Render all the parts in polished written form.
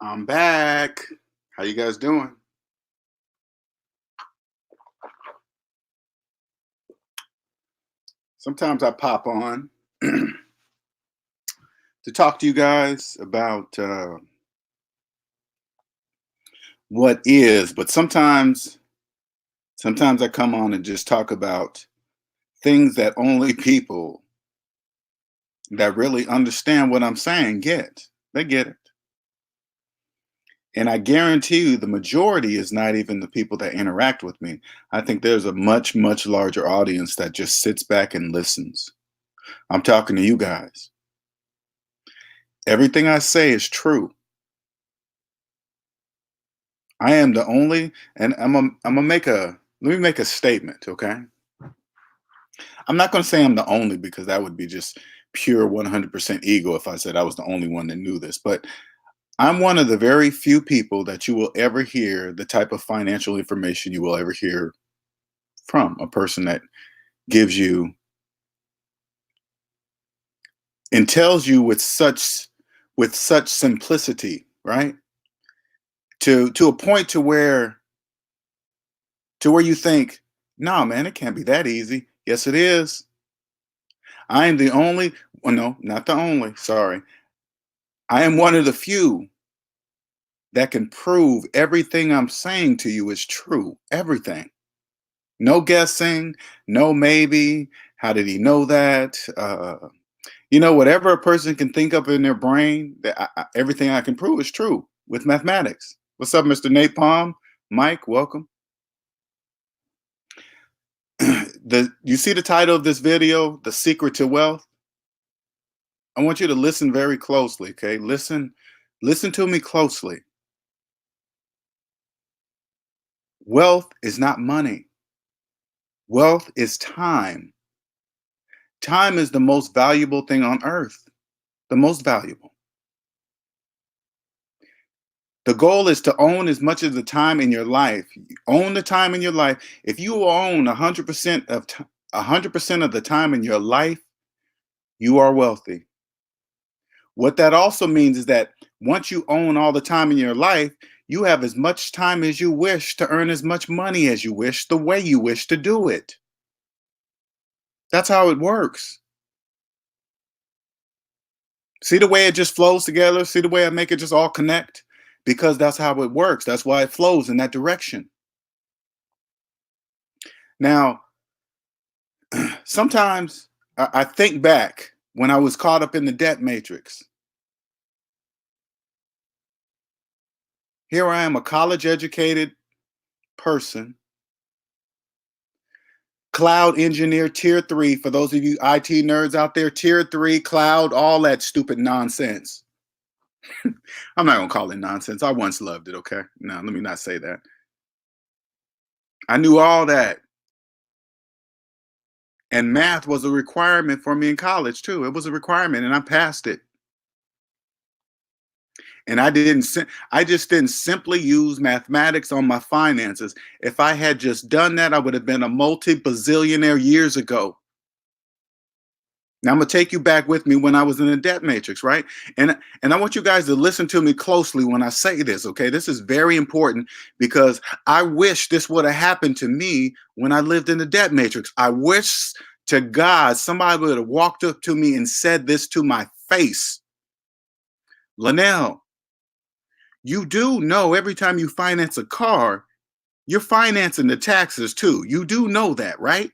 I'm back. How you guys doing? Sometimes I pop on to talk to you guys about what is, but sometimes I come on and just talk about things that only people that really understand what I'm saying get. They get it. And I guarantee you the majority is not even the people that interact with me. I think there's a much, much larger audience that just sits back and listens. I'm talking to you guys. Everything I say is true. I am the only, and I'm gonna let me make a statement, okay? I'm not gonna say I'm the only because that would be just pure 100% ego if I said I was the only one that knew this. But I'm one of the very few people that you will ever hear the type of financial information you will ever hear from a person that gives you and tells you with such simplicity, right? To a point to where you think, no, man, it can't be that easy. Yes, it is. I am the only, well, no, not the only, sorry. I am one of the few that can prove everything I'm saying to you is true. Everything. No guessing, no maybe. How did he know that? Whatever a person can think of in their brain, everything I can prove is true with mathematics. What's up, Mr. Nate Palm? Mike, welcome. You see the title of this video, The Secret to Wealth? I want you to listen very closely, okay? Listen to me closely. Wealth is not money. Wealth is time. Time is the most valuable thing on earth. The most valuable. The goal is to own as much of the time in your life. Own the time in your life. If you own 100% of the time in your life, you are wealthy. What that also means is that once you own all the time in your life, you have as much time as you wish to earn as much money as you wish, the way you wish to do it. That's how it works. See the way it just flows together? See the way I make it just all connect? Because that's how it works. That's why it flows in that direction. Now, sometimes I think back when I was caught up in the debt matrix. Here I am, a college educated person, cloud engineer, tier three. For those of you IT nerds out there, tier three, cloud, all that stupid nonsense. I'm not going to call it nonsense. I once loved it, okay? No, let me not say that. I knew all that. And math was a requirement for me in college too. It was a requirement and I passed it. And I just didn't simply use mathematics on my finances. If I had just done that, I would have been a multi-bazillionaire years ago. Now I'm gonna take you back with me when I was in the debt matrix, right? And I want you guys to listen to me closely when I say this, okay? This is very important because I wish this would have happened to me when I lived in the debt matrix. I wish to God somebody would have walked up to me and said this to my face. Linnell, you do know every time you finance a car, you're financing the taxes too. You do know that, right?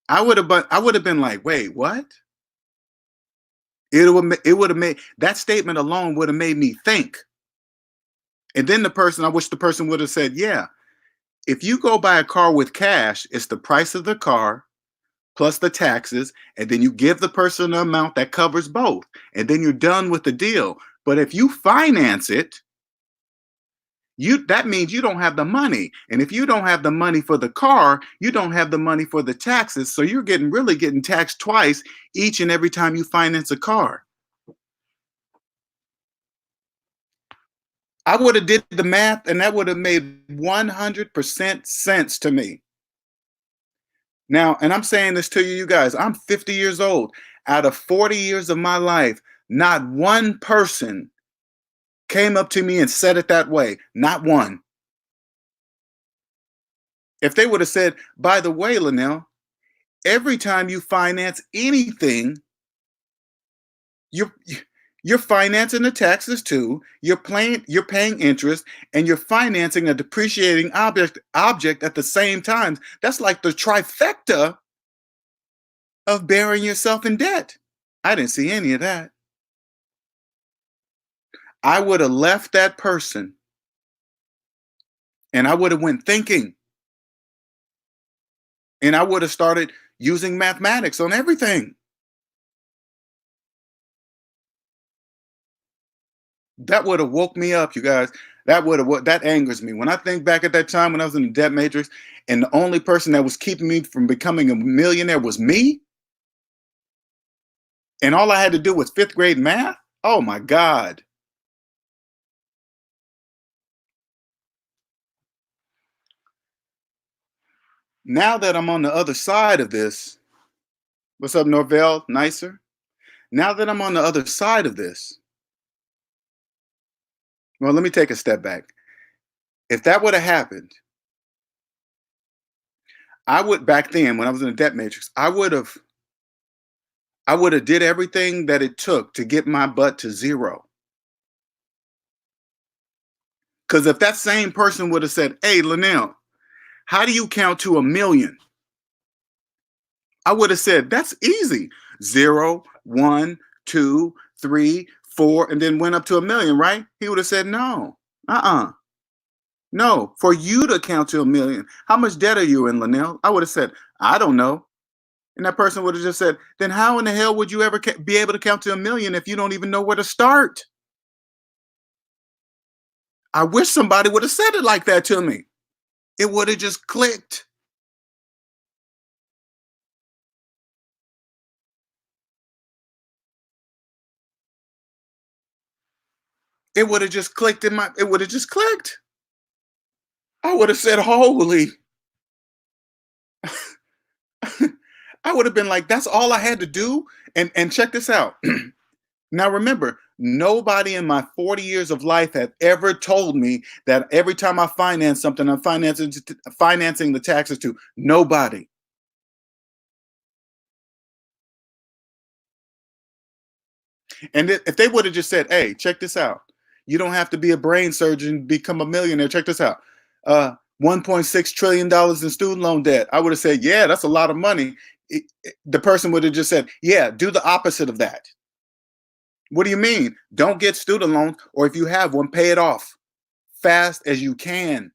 I would have been like, wait, what? It would have made that statement alone would have made me think. And then I wish the person would have said, yeah, if you go buy a car with cash, it's the price of the car plus the taxes, and then you give the person an amount that covers both, and then you're done with the deal. But if you finance it, that means you don't have the money. And if you don't have the money for the car, you don't have the money for the taxes. So you're really getting taxed twice each and every time you finance a car. I would have did the math and that would have made 100% sense to me. Now, and I'm saying this to you guys, I'm 50 years old. Out of 40 years of my life, not one person came up to me and said it that way. Not one. If they would have said, by the way, Linnell, every time you finance anything, you're you're financing the taxes too. You're paying interest, and you're financing a depreciating object at the same time. That's like the trifecta of burying yourself in debt. I didn't see any of that. I would have left that person and I would have went thinking, and I would have started using mathematics on everything. That would have woke me up, you guys. That angers me. When I think back at that time when I was in the debt matrix and the only person that was keeping me from becoming a millionaire was me, and all I had to do was fifth grade math. Oh my God. Now that I'm on the other side of this, what's up, Norvell? Nicer. Now that I'm on the other side of this, well, let me take a step back. If that would have happened, I would back then when I was in the debt matrix, I would have did everything that it took to get my butt to zero. Because if that same person would have said, "Hey, Linnell, how do you count to a million?" I would have said, "That's easy. Zero, one, two, three, four, and then went up to a million, right?" He would have said, "No, no. For you to count to a million, how much debt are you in, Linnell?" I would have said, "I don't know." And that person would have just said, "Then how in the hell would you ever be able to count to a million if you don't even know where to start?" I wish somebody would have said it like that to me. It would have just clicked. It would have just clicked in my. It would have just clicked. I would have said, "Holy!" I would have been like, "That's all I had to do." And check this out. Now remember, nobody in my 40 years of life had ever told me that every time I finance something, I'm financing the taxes too. Nobody. And if they would have just said, "Hey, check this out. You don't have to be a brain surgeon to become a millionaire. Check this out. 1.6 trillion dollars in student loan debt." I would have said, "Yeah, that's a lot of money." The person would have just said, "Yeah, do the opposite of that." What do you mean? Don't get student loans, or if you have one, pay it off fast as you can.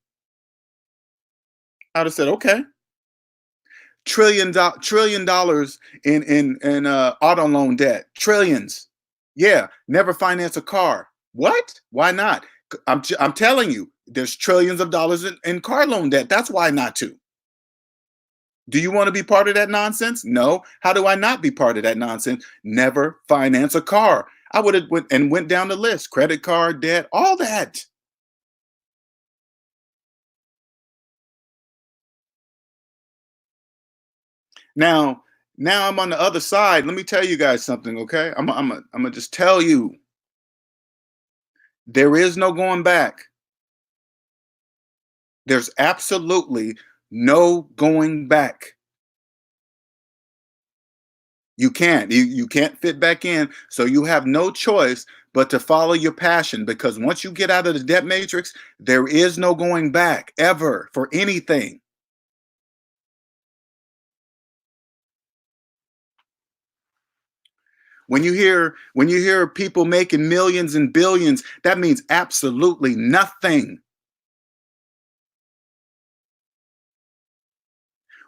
I'd have said, "Okay." Trillion dollars in auto loan debt. Trillions. Yeah, never finance a car. What? Why not? I'm telling you, there's trillions of dollars in car loan debt. That's why not to. Do you want to be part of that nonsense? No. How do I not be part of that nonsense? Never finance a car. I would have went down the list. Credit card debt, all that. Now, now I'm on the other side. Let me tell you guys something, okay? I'm gonna just tell you, there is no going back. There's absolutely no going back. You can't fit back in, so you have no choice but to follow your passion, because once you get out of the debt matrix, there is no going back ever for anything. When you hear people making millions and billions, that means absolutely nothing.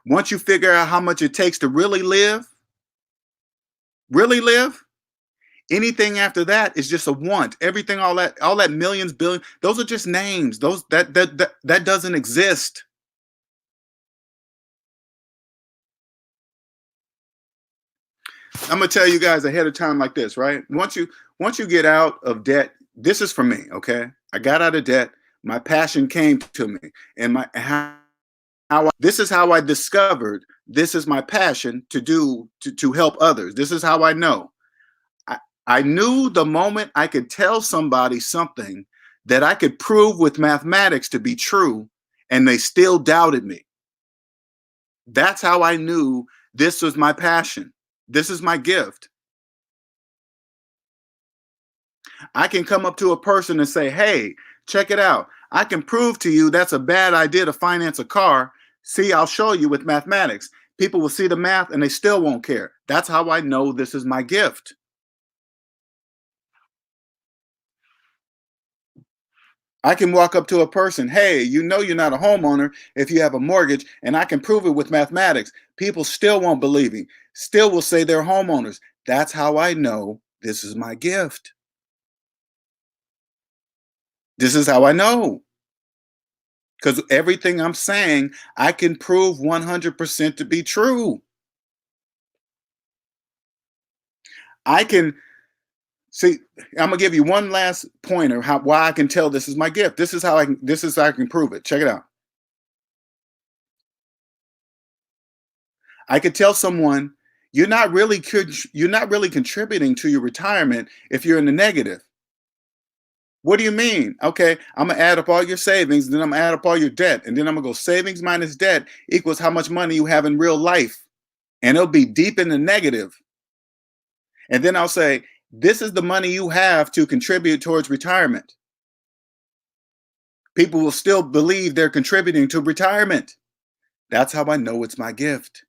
Once you figure out how much it takes to really live, anything after that is just a want. Everything, all that millions, billion, those are just names. Those that doesn't exist. I'm gonna tell you guys ahead of time like this, right? Once you get out of debt, this is for me, okay? I got out of debt. My passion came to me, and this is how I discovered this is my passion to do to help others. This is how I know. I knew the moment I could tell somebody something that I could prove with mathematics to be true, and they still doubted me. That's how I knew this was my passion. This is my gift. I can come up to a person and say, hey, check it out. I can prove to you that's a bad idea to finance a car. See, I'll show you with mathematics. People will see the math and they still won't care. That's how I know this is my gift. I can walk up to a person, hey, you know you're not a homeowner if you have a mortgage, and I can prove it with mathematics. People still won't believe me, still will say they're homeowners. That's how I know this is my gift. This is how I know. Because everything I'm saying, I can prove 100% to be true. I can see. I'm gonna give you one last pointer how why I can tell this is my gift. This is how I can prove it. Check it out. I could tell someone you're not really contributing to your retirement if you're in the negative. What do you mean? Okay, I'm gonna add up all your savings, then I'm gonna add up all your debt, and then I'm gonna go savings minus debt equals how much money you have in real life, and it'll be deep in the negative. And then I'll say, this is the money you have to contribute towards retirement. People will still believe they're contributing to retirement. That's how I know it's my gift.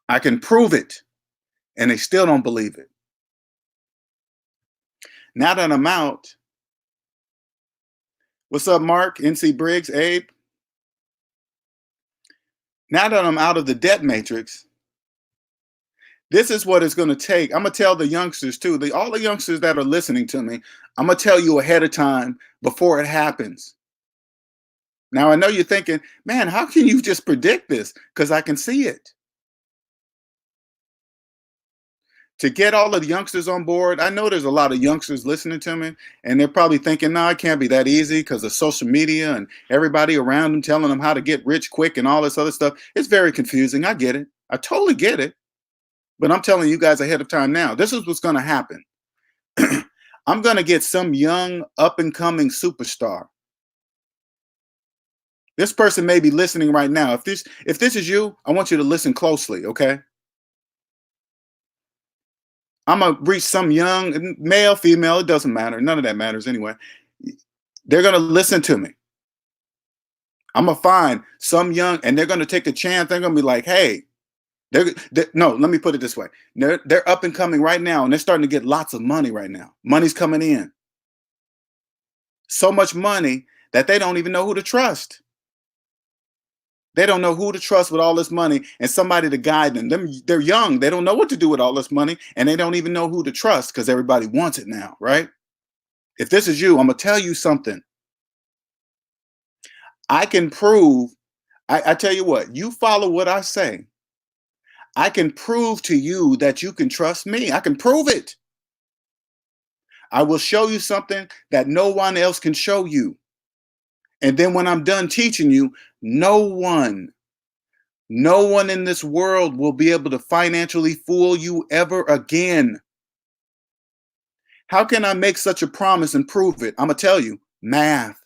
I can prove it, and they still don't believe it. Now that I'm out, what's up, Mark? NC Briggs, Abe? Now that I'm out of the debt matrix, this is what it's going to take. I'm going to tell the youngsters too, all the youngsters that are listening to me, I'm going to tell you ahead of time before it happens. Now, I know you're thinking, man, how can you just predict this? Because I can see it. To get all of the youngsters on board, I know there's a lot of youngsters listening to me, and they're probably thinking, no, it can't be that easy because of social media and everybody around them telling them how to get rich quick and all this other stuff. It's very confusing. I get it. I totally get it. But I'm telling you guys ahead of time now, this is what's going to happen. I'm going to get some young up and coming superstar. This person may be listening right now. If this is you, I want you to listen closely, okay? I'm gonna reach some young male, female, it doesn't matter. None of that matters anyway. They're gonna listen to me. I'm gonna find some young, and they're gonna take a chance. They're gonna be like, hey, no, let me put it this way. They're up and coming right now, and they're starting to get lots of money right now. Money's coming in. So much money that they don't even know who to trust. They don't know who to trust with all this money and somebody to guide them. They're young. They don't know what to do with all this money, and they don't even know who to trust because everybody wants it now, right? If this is you, I'm gonna tell you something. I can prove. I tell you what. You follow what I say. I can prove to you that you can trust me. I can prove it. I will show you something that no one else can show you. And then when I'm done teaching you, no one in this world will be able to financially fool you ever again. How can I make such a promise and prove it? I'm going to tell you, math.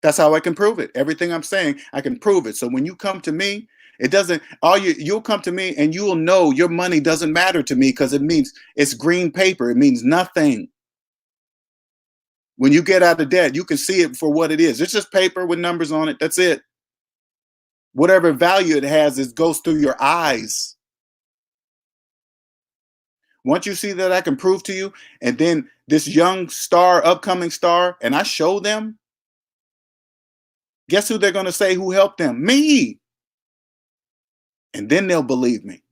That's how I can prove it. Everything I'm saying, I can prove it. So when you come to me, it doesn't, you'll come to me and you'll know your money doesn't matter to me because it means it's green paper. It means nothing. When you get out of debt, you can see it for what it is. It's just paper with numbers on it. That's it. Whatever value it has, it goes through your eyes. Once you see that I can prove to you, and then this young star, upcoming star, and I show them, guess who they're going to say who helped them? Me. And then they'll believe me.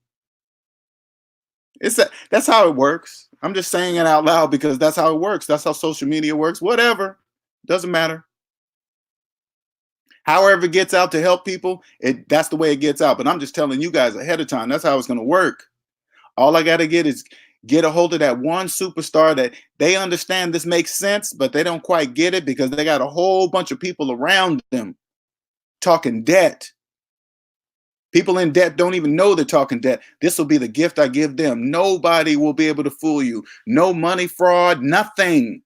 That's how it works. I'm just saying it out loud because that's how it works. That's how social media works. Whatever. Doesn't matter. However it gets out to help people, that's the way it gets out. But I'm just telling you guys ahead of time, that's how it's going to work. All I got to get a hold of that one superstar that they understand this makes sense, but they don't quite get it because they got a whole bunch of people around them talking debt. People in debt don't even know they're talking debt. This will be the gift I give them. Nobody will be able to fool you. No money fraud, nothing.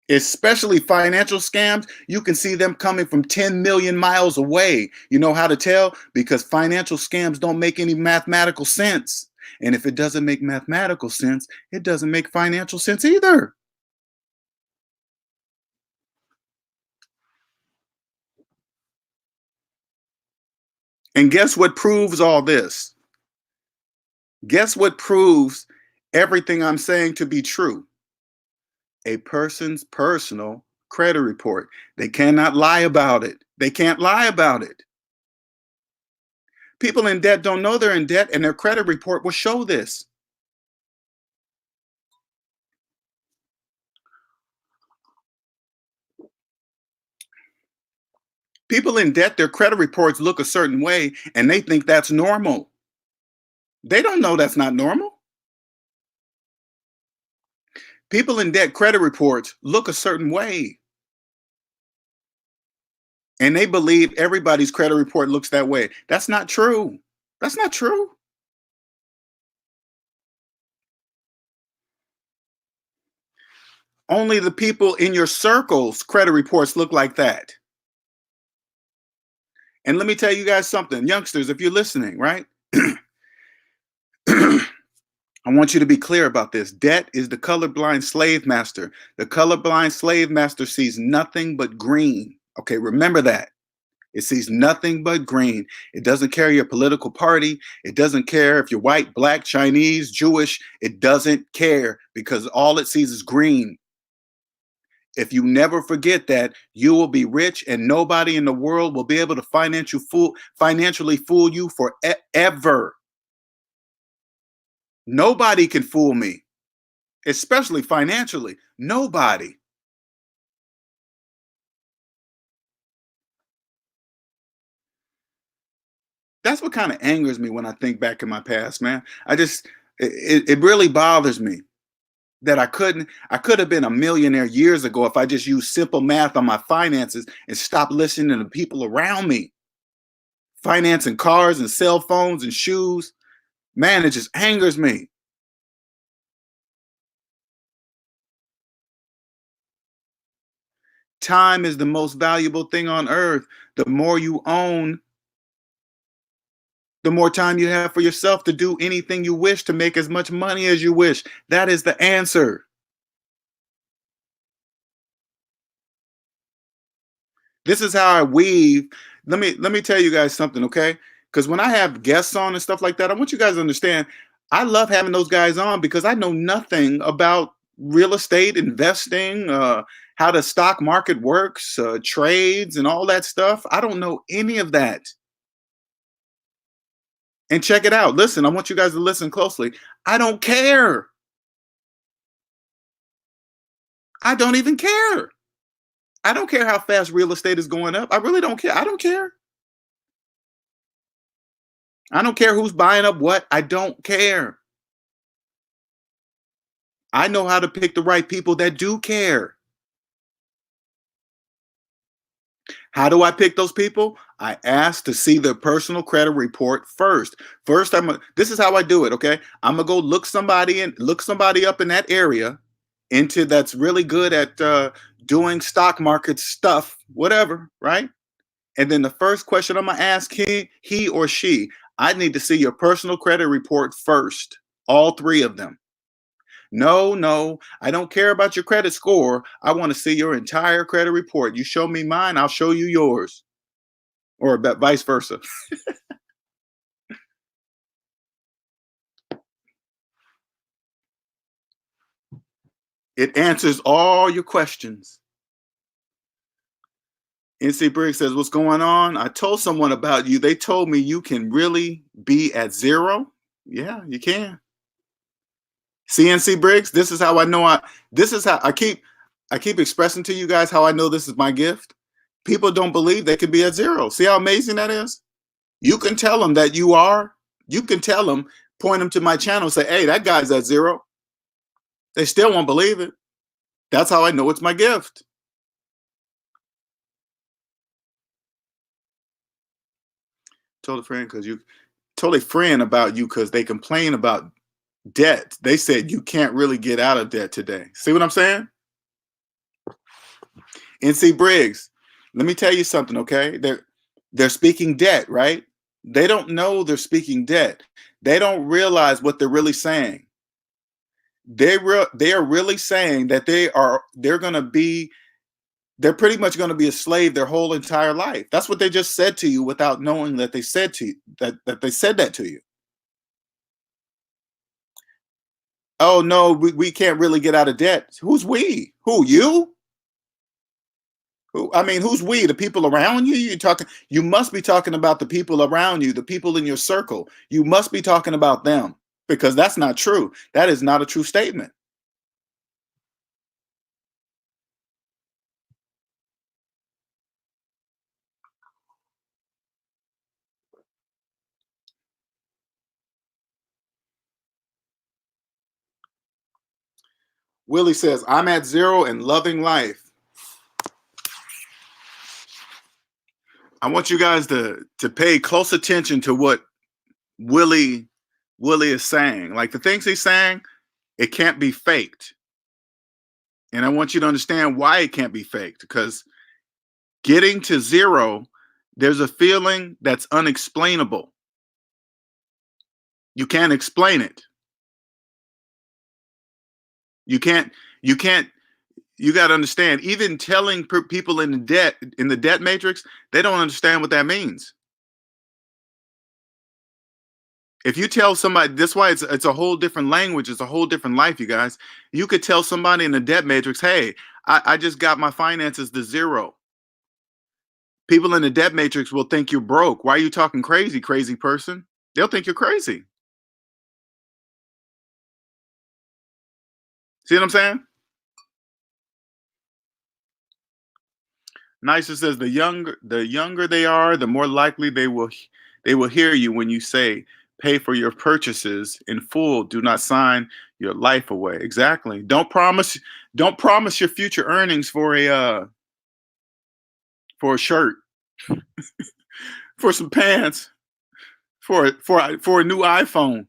Especially financial scams, you can see them coming from 10 million miles away. You know how to tell? Because financial scams don't make any mathematical sense. And if it doesn't make mathematical sense, it doesn't make financial sense either. And guess what proves all this? Guess what proves everything I'm saying to be true? A person's personal credit report. They cannot lie about it. They can't lie about it. People in debt don't know they're in debt, and their credit report will show this. People in debt, their credit reports look a certain way, and they think that's normal. They don't know that's not normal. People in debt credit reports look a certain way, and they believe everybody's credit report looks that way. That's not true. That's not true. Only the people in your circle's credit reports look like that. And let me tell you guys something, youngsters, if you're listening, right? I want you to be clear about this. Debt is the colorblind slave master. The colorblind slave master sees nothing but green. Okay, remember that. It sees nothing but green. It doesn't care your political party. It doesn't care if you're white, black, Chinese, Jewish. It doesn't care because all it sees is green. If you never forget that, you will be rich and nobody in the world will be able to financially fool you forever. Nobody can fool me, especially financially. Nobody. That's what kind of angers me when I think back in my past, man. It really bothers me that I could have been a millionaire years ago if I just used simple math on my finances and stopped listening to the people around me. Financing cars and cell phones and shoes. Man, it just angers me. Time is the most valuable thing on earth. The more you own, the more time you have for yourself to do anything you wish, to make as much money as you wish. That is the answer. This is how I weave. Let me tell you guys something, okay? Because when I have guests on and stuff like that, I want you guys to understand. I love having those guys on because I know nothing about real estate investing, how the stock market works, trades, and all that stuff. I don't know any of that. And check it out. Listen, I want you guys to listen closely. I don't care. I don't even care. I don't care how fast real estate is going up. I really don't care. I don't care. I don't care who's buying up what. I don't care. I know how to pick the right people that do care. How do I pick those people? I ask to see their personal credit report first. First, this is how I do it, okay? I'm gonna go look somebody up in that area into that's really good at doing stock market stuff, whatever, right? And then the first question I'm gonna ask he or she, I need to see your personal credit report first. All three of them. No, no, I don't care about your credit score. I want to see your entire credit report. You show me mine, I'll show you yours, or vice versa. It answers all your questions. NC Briggs says, "What's going on? I told someone about you. They told me you can really be at zero. Yeah, you can. CNC Briggs, this is how I know this is how I keep expressing to you guys how I know this is my gift. People don't believe they can be at zero. See how amazing that is? You can tell them that you are. You can tell them, point them to my channel, say, hey, that guy's at zero. They still won't believe it. That's how I know it's my gift. Told a friend because you told a friend about you because they complain about debt. They said you can't really get out of debt today. See what I'm saying? NC Briggs, let me tell you something, okay? They're speaking debt, right? They don't know they're speaking debt. They don't realize what they're really saying. They are really saying that they're pretty much going to be a slave their whole entire life. That's what they just said to you without knowing that they said to you that they said that to you. Oh no, we can't really get out of debt. Who's we? Who, you? Who, I mean, who's we? The people around you? You must be talking about the people around you, the people in your circle. You must be talking about them because that's not true. That is not a true statement. Willie says, I'm at zero and loving life. I want you guys to pay close attention to what Willie Willie is saying. Like the things he's saying, it can't be faked. And I want you to understand why it can't be faked. Because getting to zero, there's a feeling that's unexplainable. You can't explain it. You can't, you can't, you got to understand, even telling people in the debt matrix, they don't understand what that means. If you tell somebody, that's why it's a whole different language. It's a whole different life, you guys. You could tell somebody in the debt matrix, hey, I just got my finances to zero. People in the debt matrix will think you're broke. Why are you talking crazy, crazy person? They'll think you're crazy. See what I'm saying? Nicer says the younger they are, the more likely they will hear you when you say pay for your purchases in full. Do not sign your life away. Exactly. Don't promise your future earnings for a shirt, for some pants, for a new iPhone.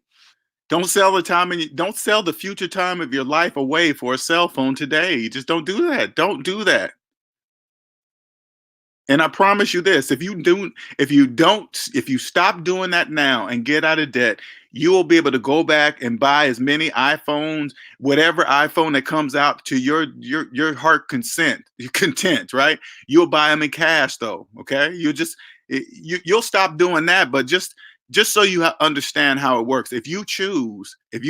Don't sell the future time of your life away for a cell phone today. You just don't do that. Don't do that. And I promise you this, if you stop doing that now and get out of debt, you will be able to go back and buy as many iPhones, whatever iPhone that comes out to your heart content, right? You'll buy them in cash though, okay? You'll stop doing that, but just so you understand how it works. If you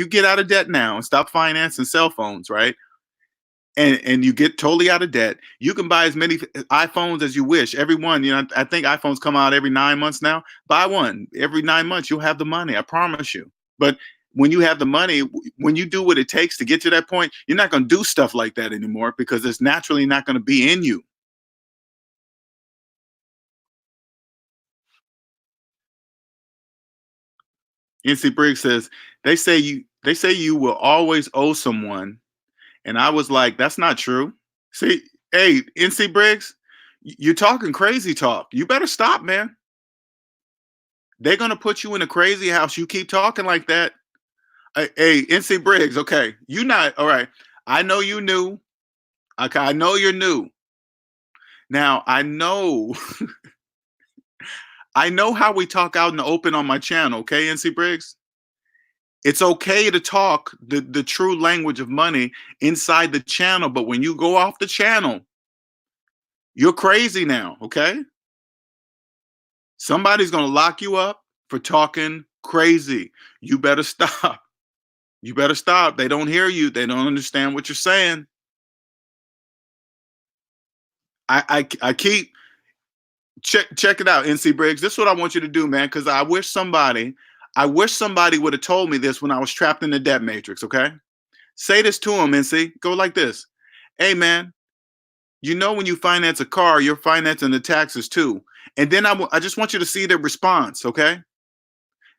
get out of debt now and stop financing cell phones, right? And you get totally out of debt, you can buy as many iPhones as you wish. Every one, I think iPhones come out every 9 months now. Buy one every 9 months. You'll have the money. I promise you. But when you have the money, when you do what it takes to get to that point, you're not going to do stuff like that anymore because it's naturally not going to be in you. NC Briggs says they say you will always owe someone, and I was like, that's not true. See, hey, NC Briggs, you're talking crazy talk. You better stop, man. They're gonna put you in a crazy house. You keep talking like that. Hey, NC Briggs, okay. You not all right. I know you new. Okay, I know you're new. Now I know I know how we talk out in the open on my channel, okay, NC Briggs? It's okay to talk the true language of money inside the channel, but when you go off the channel, you're crazy now, okay? Somebody's gonna lock you up for talking crazy. You better stop. You better stop. They don't hear you. They don't understand what you're saying. I keep check it out, NC Briggs. This is what I want you to do, man. Because I wish somebody would have told me this when I was trapped in the debt matrix. Okay, say this to him, NC. Go like this. Hey, man. When you finance a car, you're financing the taxes too. And then I just want you to see their response. Okay.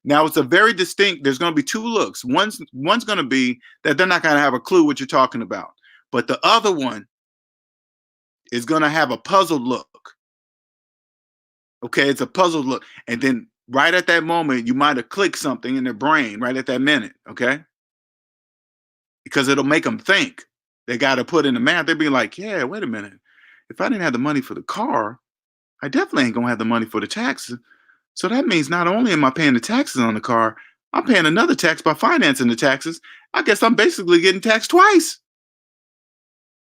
Now it's a very distinct. There's going to be two looks. One's going to be that they're not going to have a clue what you're talking about, but the other one is going to have a puzzled look. Okay, it's a puzzled look, and then Right at that moment, you might have clicked something in their brain right at that minute, okay? Because it'll make them think. They got to put in the math. They'll be like, yeah, wait a minute. If I didn't have the money for the car, I definitely ain't gonna have the money for the taxes. So that means not only am I paying the taxes on the car, I'm paying another tax by financing the taxes. I guess I'm basically getting taxed twice.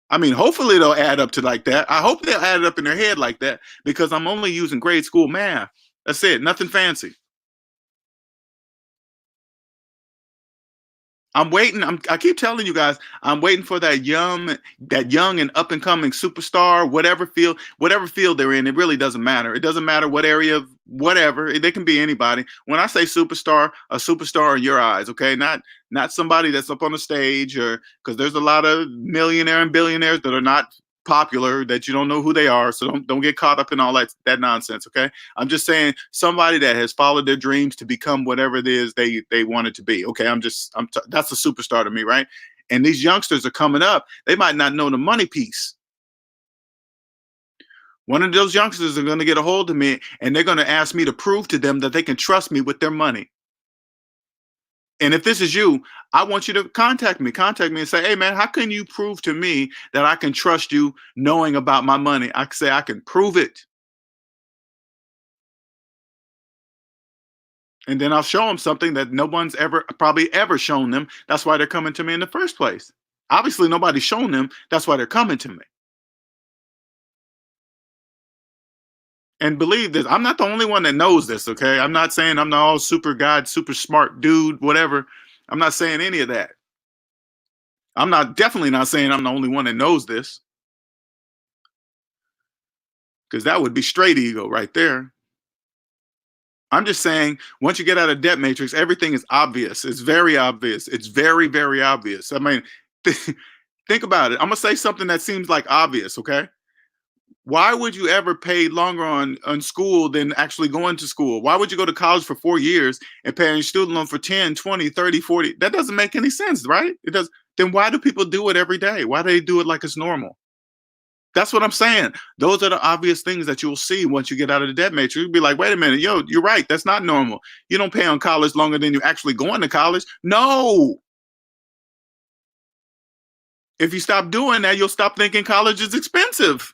I mean, hopefully they'll add up to like that. I hope they'll add it up in their head like that because I'm only using grade school math. That's it, nothing fancy. I'm waiting. I keep telling you guys, I'm waiting for that young and up and coming superstar, whatever field they're in. It really doesn't matter. It doesn't matter what area of whatever. They can be anybody. When I say superstar, a superstar in your eyes, okay? Not somebody that's up on the stage, or because there's a lot of millionaire and billionaires that are not popular that you don't know who they are. So don't get caught up in all that nonsense, okay? I'm just saying somebody that has followed their dreams to become whatever it is they wanted to be. Okay, that's a superstar to me, right? And these youngsters are coming up. They might not know the money piece. One of those youngsters are going to get a hold of me, and they're going to ask me to prove to them that they can trust me with their money. And if this is you, I want you to contact me and say, hey man, how can you prove to me that I can trust you knowing about my money? I can say I can prove it. And then I'll show them something that no one's ever probably ever shown them. That's why they're coming to me in the first place. Obviously, nobody's shown them. That's why they're coming to me. And believe this, I'm not the only one that knows this, okay? I'm not saying I'm the all super god, super smart dude, whatever. I'm not saying any of that. I'm not definitely not saying I'm the only one that knows this, because that would be straight ego right there. I'm just saying, once you get out of debt matrix, everything is obvious. It's very obvious. It's very, very obvious. I mean, think about it. I'm gonna say something that seems like obvious, okay? Why would you ever pay longer on school than actually going to school? Why would you go to college for 4 years and pay your student loan for 10, 20, 30, 40? That doesn't make any sense, right? It does. Then why do people do it every day? Why do they do it like it's normal? That's what I'm saying. Those are the obvious things that you'll see once you get out of the debt matrix. You'll be like, wait a minute, yo, you're right. That's not normal. You don't pay on college longer than you actually going to college. No. If you stop doing that, you'll stop thinking college is expensive.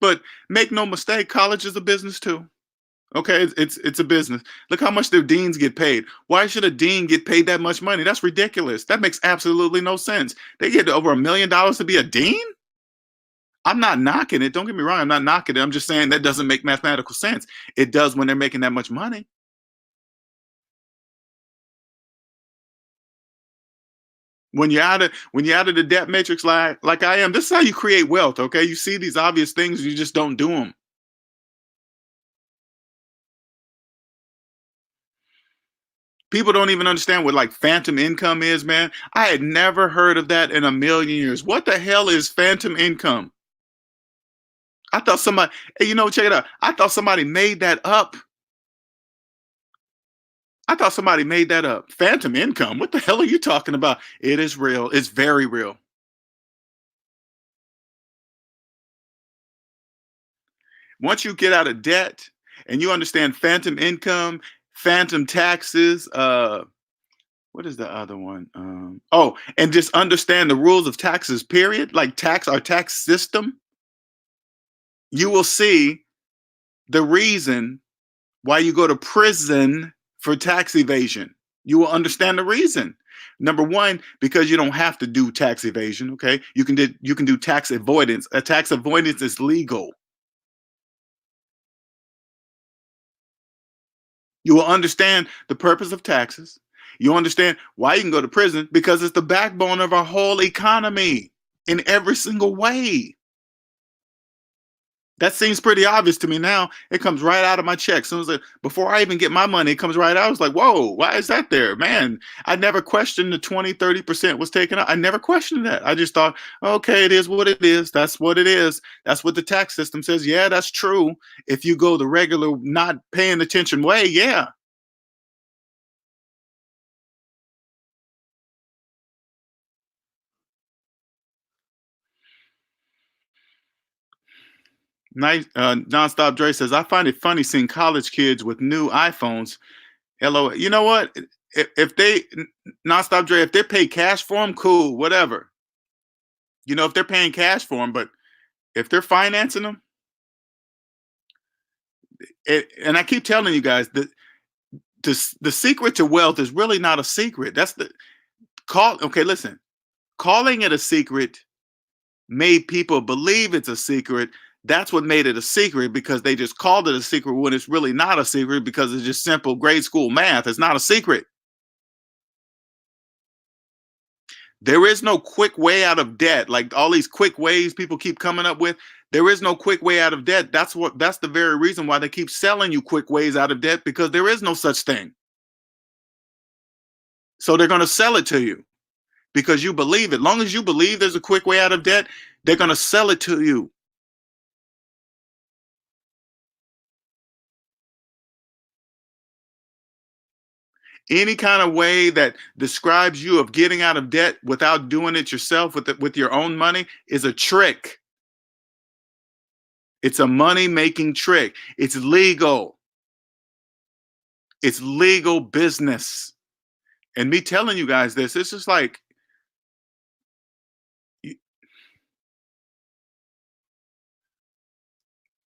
But make no mistake, college is a business too. Okay, it's a business. Look how much their deans get paid. Why should a dean get paid that much money? That's ridiculous. That makes absolutely no sense. They get over $1 million to be a dean? I'm not knocking it. Don't get me wrong. I'm not knocking it. I'm just saying that doesn't make mathematical sense. It does when they're making that much money. When you're out of the debt matrix, like I am, this is how you create wealth. Okay, you see these obvious things, you just don't do them. People don't even understand what like phantom income is, man. I had never heard of that in a million years. What the hell is phantom income? I thought somebody, hey, check it out. I thought somebody made that up. I thought somebody made that up. Phantom income. What the hell are you talking about? It is real. It's very real. Once you get out of debt and you understand phantom income, phantom taxes, what is the other one? Oh, and just understand the rules of taxes, period, like our tax system, you will see the reason why you go to prison for tax evasion. You will understand the reason. Number one, because you don't have to do tax evasion. Okay, you can do tax avoidance. A tax avoidance is legal. You will understand the purpose of taxes. You understand why you can go to prison because it's the backbone of our whole economy in every single way. That seems pretty obvious to me now. It comes right out of my check. So before I even get my money, it comes right out. I was like, whoa, why is that there? Man, I never questioned the 20, 30% was taken out. I never questioned that. I just thought, okay, it is what it is. That's what it is. That's what the tax system says. Yeah, that's true. If you go the regular, not paying attention way, yeah. Nice. Nonstop Dre says, I find it funny seeing college kids with new iPhones. LOL. You know what? If they, Nonstop Dre, if they pay cash for them, cool, whatever. If they're paying cash for them, but if they're financing them, and I keep telling you guys that the secret to wealth is really not a secret. That's the call. Okay, listen, calling it a secret made people believe it's a secret. That's what made it a secret, because they just called it a secret when it's really not a secret, because it's just simple grade school math. It's not a secret. There is no quick way out of debt. Like all these quick ways people keep coming up with, there is no quick way out of debt. That's the very reason why they keep selling you quick ways out of debt, because there is no such thing. So they're going to sell it to you because you believe it. Long as you believe there's a quick way out of debt, they're going to sell it to you. Any kind of way that describes you of getting out of debt without doing it yourself with your own money is a trick. It's a money making trick. It's legal. It's legal business. And me telling you guys this, it's just like,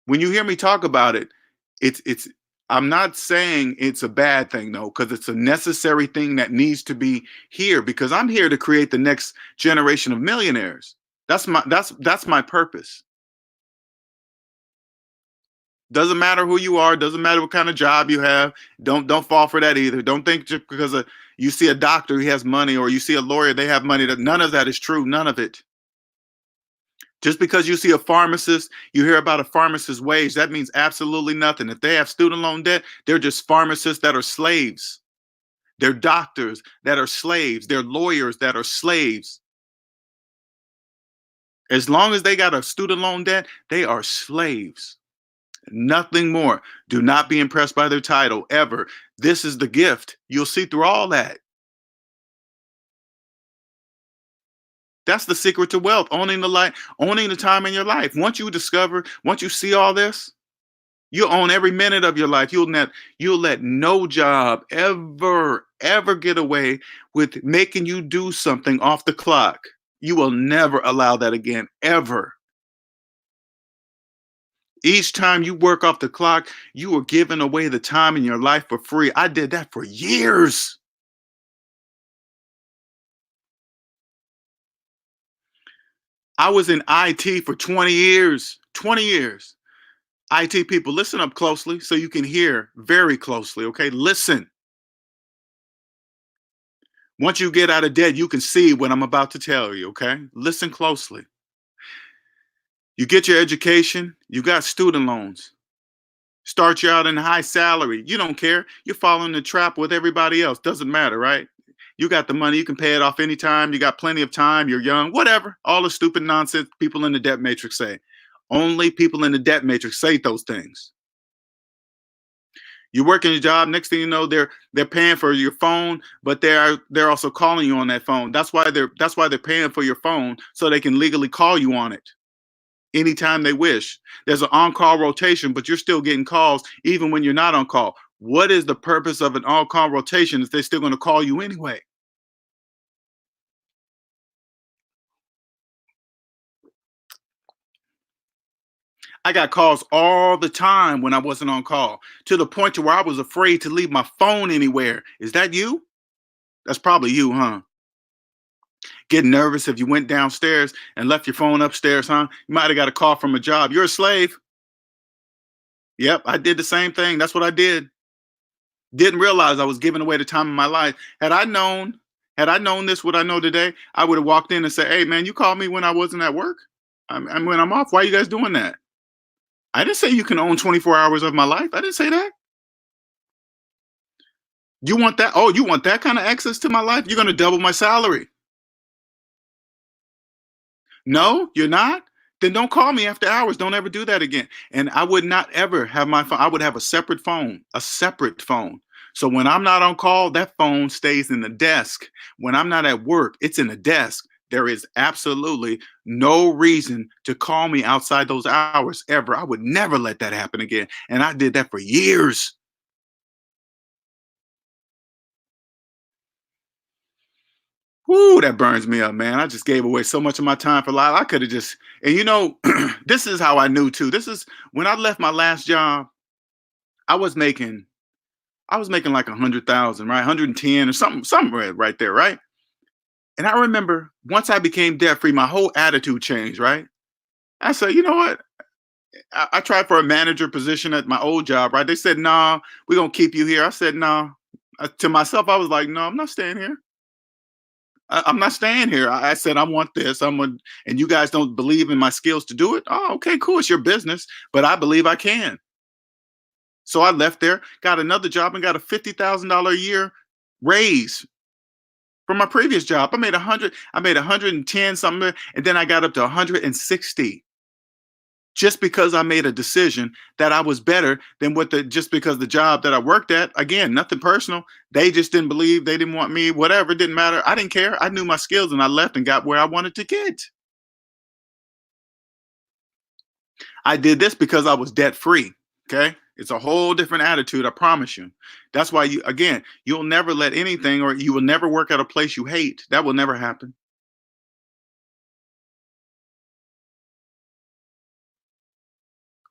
when you hear me talk about it, it's I'm not saying it's a bad thing though, because it's a necessary thing that needs to be here, because I'm here to create the next generation of millionaires. That's my purpose. Doesn't matter who you are, doesn't matter what kind of job you have. Don't fall for that either. Don't think just because you see a doctor, he has money, or you see a lawyer, they have money. That none of that is true. None of it. Just because you see a pharmacist, you hear about a pharmacist's wage, that means absolutely nothing. If they have student loan debt, they're just pharmacists that are slaves. They're doctors that are slaves. They're lawyers that are slaves. As long as they got a student loan debt, they are slaves. Nothing more. Do not be impressed by their title ever. This is the gift. You'll see through all that. That's the secret to wealth, owning the life, owning the time in your life. Once you see all this, you own every minute of your life. You'll let no job ever get away with making you do something off the clock. You will never allow that again, ever. Each time you work off the clock, you are giving away the time in your life for free. I did that for years. I was in IT for 20 years. 20 years. IT people, listen up closely so you can hear very closely, okay? Listen. Once you get out of debt, you can see what I'm about to tell you, okay? Listen closely. You get your education, you got student loans. Start you out in high salary. You don't care. You're following the trap with everybody else. Doesn't matter, right? You got the money. You can pay it off anytime. You got plenty of time. You're young, whatever. All the stupid nonsense people in the debt matrix say. Only people in the debt matrix say those things. You work in your job. Next thing you know, they're paying for your phone, but they're also calling you on that phone. That's why they're paying for your phone, so they can legally call you on it anytime they wish. There's an on-call rotation, but you're still getting calls even when you're not on call. What is the purpose of an on-call rotation if they're still going to call you anyway? I got calls all the time when I wasn't on call, to the point to where I was afraid to leave my phone anywhere. Is that you? That's probably you, huh? Getting nervous if you went downstairs and left your phone upstairs, huh? You might have got a call from a job. You're a slave. Yep, I did the same thing. That's what I did. Didn't realize I was giving away the time of my life. Had I known this, what I know today, I would have walked in and said, "Hey, man, you called me when I wasn't at work. I'm when I'm off. Why are you guys doing that?" I didn't say you can own 24 hours of my life. I didn't say that. You want that? Oh, you want that kind of access to my life? You're going to double my salary. No, you're not. Then don't call me after hours. Don't ever do that again. And I would not ever have my phone. I would have a separate phone, a separate phone. So when I'm not on call, that phone stays in the desk. When I'm not at work, it's in the desk. there is absolutely no reason to call me outside those hours ever. I would never let that happen again. And I did that for years. Whoo, that burns me up, man. I just gave away so much of my time for life. I could have just, and this is how I knew too. This is when I left my last job. I was making, I was making like 100,000, right, 110 or something right there, right. And I remember once I became debt free, my whole attitude changed, right. I said, you know what? I tried for a manager position at my old job, right. They said, no, nah, we're gonna keep you here. I said, no. Nah. To myself, I was like, no, I'm not staying here. I'm not staying here. I said I want this. And you guys don't believe in my skills to do it. Oh, okay, cool. It's your business, but I believe I can. So I left there, got another job, and got a $50,000 a year raise from my previous job. I made 100. I made 110 something, and then I got up to 160 just because I made a decision that I was better than what the just because the job that I worked at, again, nothing personal. They just didn't believe, they didn't want me, whatever, it didn't matter. I didn't care. I knew my skills and I left and got where I wanted to get. I did this because I was debt free. Okay. It's a whole different attitude, I promise you. That's why you'll never let anything or you will never work at a place you hate. That will never happen.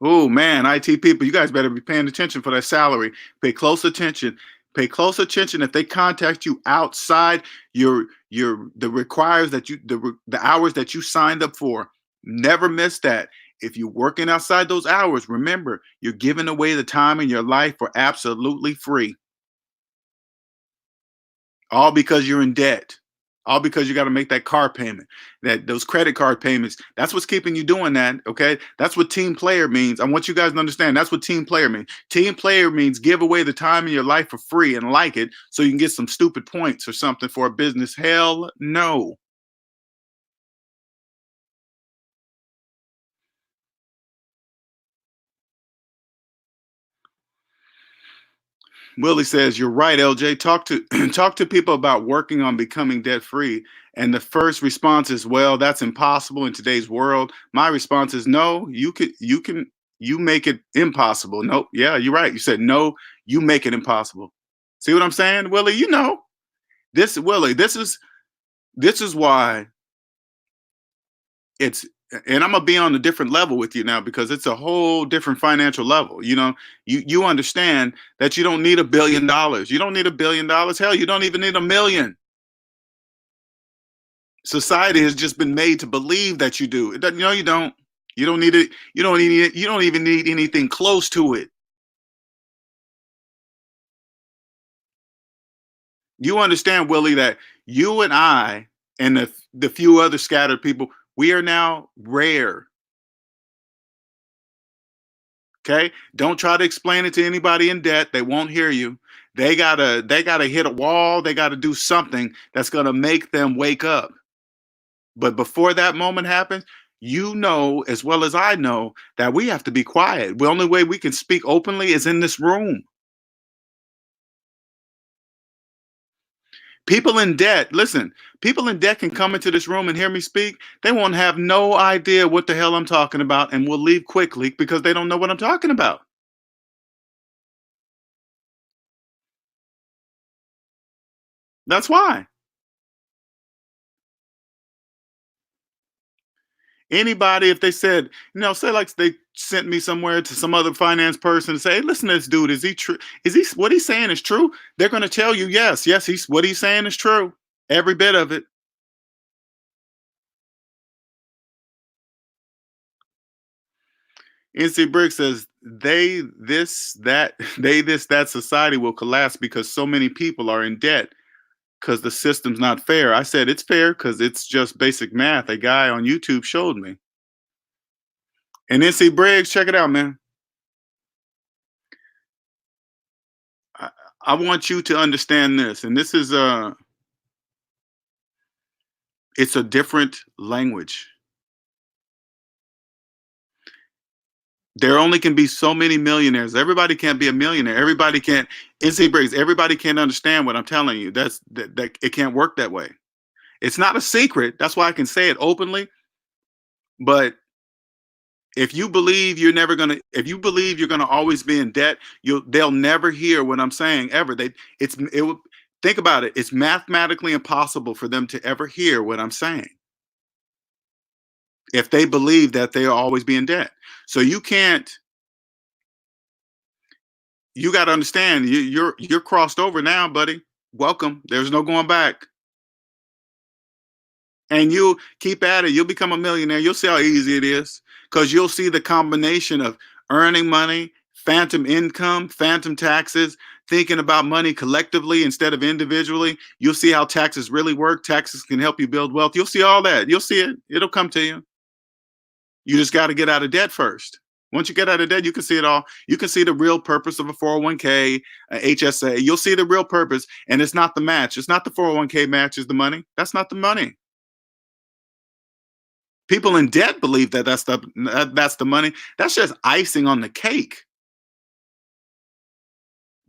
Oh man, IT people, you guys better be paying attention for that salary. Pay close attention. Pay close attention if they contact you outside the requires that the hours that you signed up for. Never miss that. If you're working outside those hours, remember you're giving away the time in your life for absolutely free. All because you're in debt. All because you got to make that car payment, that those credit card payments. That's what's keeping you doing that. Okay. That's what team player means. I want you guys to understand that's what team player means. Team player means give away the time in your life for free and like it so you can get some stupid points or something for a business. Hell no. Willie says, "You're right, LJ. Talk to talk to people about working on becoming debt free." And the first response is, "Well, that's impossible in today's world." My response is, "No, you make it impossible." No, yeah, you're right. You said no, you make it impossible. See what I'm saying, Willie? Willie. This is why it's and I'm gonna be on a different level with you now because it's a whole different financial level. You understand that you don't need $1 billion. You don't need $1 billion. Hell, you don't even need a million. Society has just been made to believe that you do. No, you don't. You don't need it. You don't need it. You don't even need anything close to it. You understand, Willie, that you and I and the few other scattered people, we are now rare. Okay. Don't try to explain it to anybody in debt. They won't hear you. They gotta hit a wall. They gotta do something that's gonna make them wake up. But before that moment happens, you know as well as I know that we have to be quiet. The only way we can speak openly is in this room. People in debt, listen, people in debt can come into this room and hear me speak. They won't have no idea what the hell I'm talking about and will leave quickly because they don't know what I'm talking about. That's why. Anybody, if they said, say like they sent me somewhere to some other finance person and say, hey, listen to this dude. Is he true? Is he what he's saying is true? They're going to tell you, yes, he's what he's saying is true. Every bit of it. NC Brick says that society will collapse because so many people are in debt because the system's not fair. I said it's fair because it's just basic math. A guy on YouTube showed me. And NC Briggs, check it out, man. I, I want you to understand this, and this is it's a different language. There only can be so many millionaires. Everybody can't be a millionaire. Everybody can't. NC Briggs, everybody can't understand what I'm telling you. That it can't work that way. It's not a secret. That's why I can say it openly. But if you believe if you believe you're gonna always be in debt, they'll never hear what I'm saying ever. It would think about it. It's mathematically impossible for them to ever hear what I'm saying if they believe that they'll always be in debt. So you can't. You got to understand. You're crossed over now, buddy. Welcome. There's no going back. And you keep at it. You'll become a millionaire. You'll see how easy it is because you'll see the combination of earning money, phantom income, phantom taxes, thinking about money collectively instead of individually. You'll see how taxes really work. Taxes can help you build wealth. You'll see all that. You'll see it. It'll come to you. You just got to get out of debt first. Once you get out of debt, you can see it all. You can see the real purpose of a 401k, a HSA. You'll see the real purpose. And it's not the match. It's not the 401k matches the money. That's not the money. People in debt believe that that's the money. That's just icing on the cake.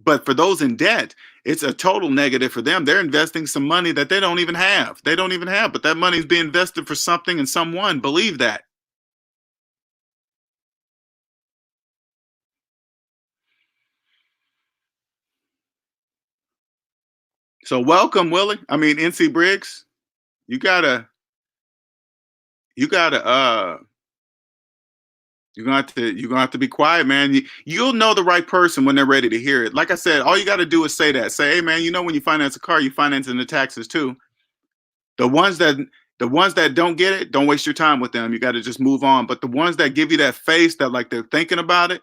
But for those in debt, it's a total negative for them. They're investing some money that they don't even have. They don't even have, but that money is being invested for something and someone. Believe that. So welcome, Willie. I mean, NC Briggs. You gotta, you gotta, you're gonna have to be quiet, man. You'll know the right person when they're ready to hear it. Like I said, all you got to do is say that. Say, hey, man, when you finance a car, you financing the taxes too. The ones that the ones that don't get it, don't waste your time with them. You got to just move on. But the ones that give you that face that like they're thinking about it,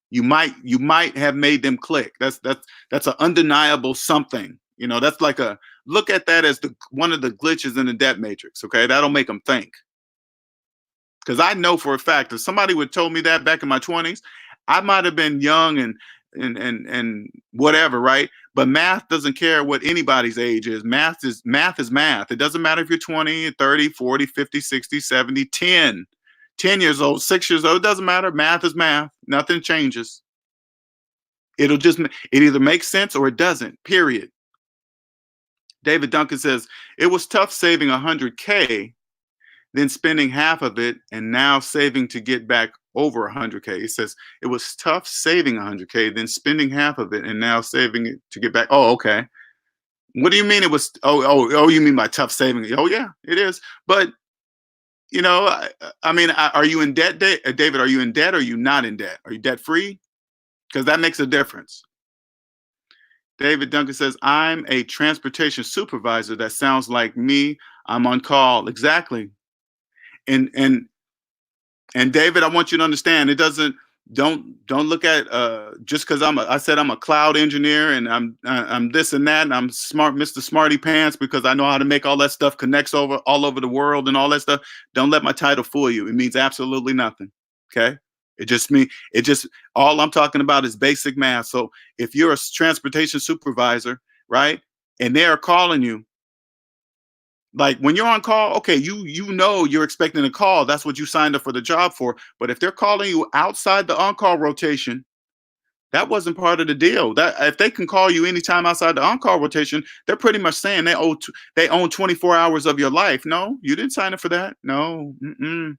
you might have made them click. That's an undeniable something. That's like a look at that as the one of the glitches in the debt matrix. Okay, that'll make them think. Because I know for a fact if somebody would told me that back in my 20s, I might have been young and whatever, right? But math doesn't care what anybody's age is. Math is math. It doesn't matter if you're 20, 30, 40, 50, 60, 70, 10 years old, 6 years old. It doesn't matter. Math is math. Nothing changes. It either makes sense or it doesn't. Period. David Duncan says it was tough saving 100K, then spending half of it, and now saving to get back over 100K. He says it was tough saving 100K, then spending half of it, and now saving it to get back. Oh, okay. What do you mean it was? Oh, you mean by tough saving? Oh, yeah, it is. But I mean, are you in debt, David? Are you in debt? Or are you not in debt? Are you debt free? Because that makes a difference. David Duncan says, I'm a transportation supervisor. That sounds like me. I'm on call. Exactly. And David, I want you to understand, it doesn't don't look at just because I said I'm a cloud engineer and I'm this and that and I'm smart Mr. Smarty Pants because I know how to make all that stuff connects all over the world and all that stuff. Don't let my title fool you. It means absolutely nothing. Okay. It just all I'm talking about is basic math. So if you're a transportation supervisor, right, and they are calling you, like when you're on call, okay, you're expecting a call. That's what you signed up for the job for. But if they're calling you outside the on-call rotation, that wasn't part of the deal. That if they can call you anytime outside the on-call rotation, they're pretty much saying they own 24 hours of your life. No, you didn't sign up for that. No. Mm-mm.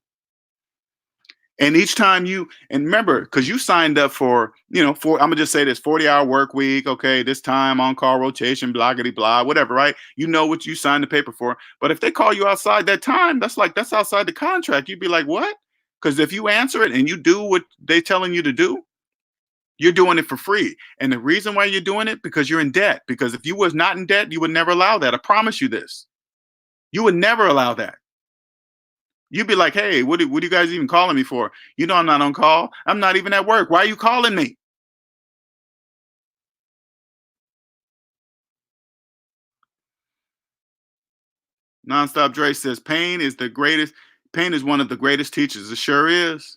And each time and remember, because you signed up I'm gonna just say this 40-hour work week, okay, this time on call rotation, blah, blah, blah, whatever, right? You know what you signed the paper for. But if they call you outside that time, that's outside the contract. You'd be like, what? Because if you answer it and you do what they're telling you to do, you're doing it for free. And the reason why you're doing it, because you're in debt. Because if you was not in debt, you would never allow that. I promise you this. You would never allow that. You'd be like, hey, what are you guys even calling me for? I'm not on call. I'm not even at work. Why are you calling me? Nonstop Dre says, pain is the greatest. Pain is one of the greatest teachers. It sure is.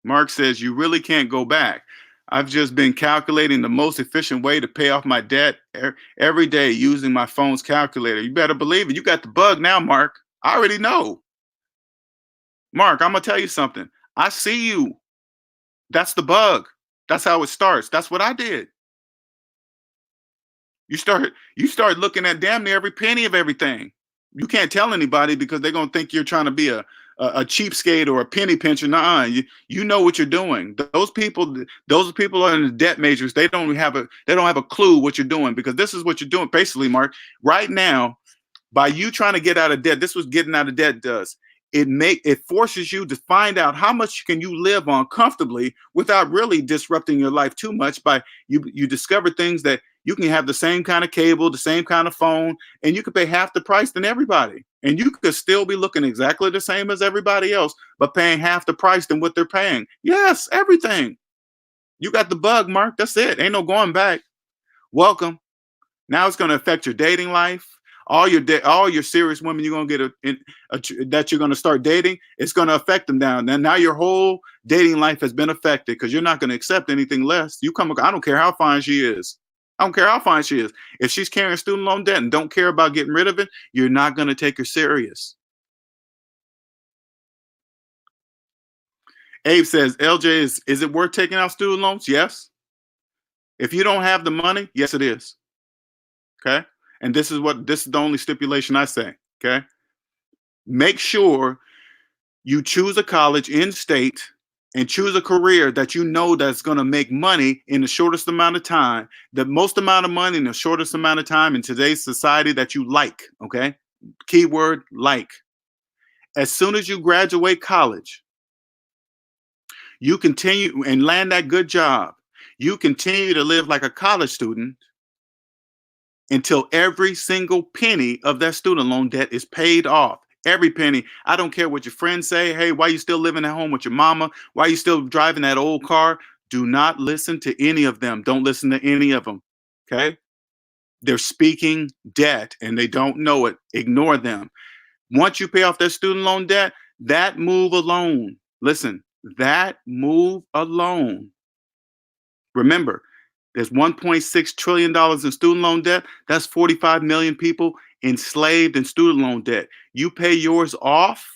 Mark says, you really can't go back. I've just been calculating the most efficient way to pay off my debt every day using my phone's calculator. You better believe it. You got the bug now, Mark. I already know. Mark, I'm going to tell you something. I see you. That's the bug. That's how it starts. That's what I did. You start looking at damn near every penny of everything. You can't tell anybody because they're gonna think you're trying to be a cheapskate or a penny pincher. Nuh-uh. You know what you're doing. Those people are in the debt majors. They don't have a clue what you're doing, because this is what you're doing basically, Mark. Right now, by you trying to get out of debt, this was getting out of debt does. It forces you to find out how much can you live on comfortably without really disrupting your life too much. By you discover things that you can have the same kind of cable, the same kind of phone, and you could pay half the price than everybody, and you could still be looking exactly the same as everybody else, but paying half the price than what they're paying. Yes, everything. You got the bug, Mark. That's it. Ain't no going back. Welcome. Now it's going to affect your dating life. All your serious women you're going to get that you're going to start dating, it's going to affect them down. And now your whole dating life has been affected because you're not going to accept anything less. I don't care how fine she is. I don't care how fine she is. If she's carrying student loan debt and don't care about getting rid of it, you're not going to take her serious. Abe says, LJ, is it worth taking out student loans? Yes. If you don't have the money, yes, it is. Okay. And this is the only stipulation I say. Okay. Make sure you choose a college in state and choose a career that you know that's going to make money in the shortest amount of time, the most amount of money in the shortest amount of time in today's society that you like. Okay. Keyword like. As soon as you graduate college, you continue and land that good job. You continue to live like a college student until every single penny of that student loan debt is paid off. Every penny. I don't care what your friends say. Hey, why you still living at home with your mama? Why you still driving that old car? Do not listen to any of them. Don't listen to any of them. Okay? They're speaking debt and they don't know it. Ignore them. Once you pay off that student loan debt, that move alone, listen, that move alone. Remember, there's $1.6 trillion in student loan debt. That's 45 million people enslaved in student loan debt. You pay yours off,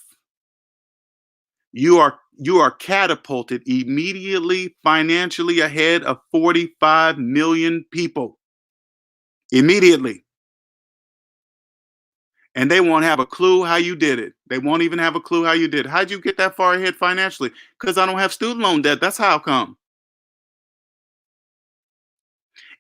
you are catapulted immediately financially ahead of 45 million people. Immediately. And they won't have a clue how you did it. They won't even have a clue how you did it. How'd you get that far ahead financially? Because I don't have student loan debt. That's how come.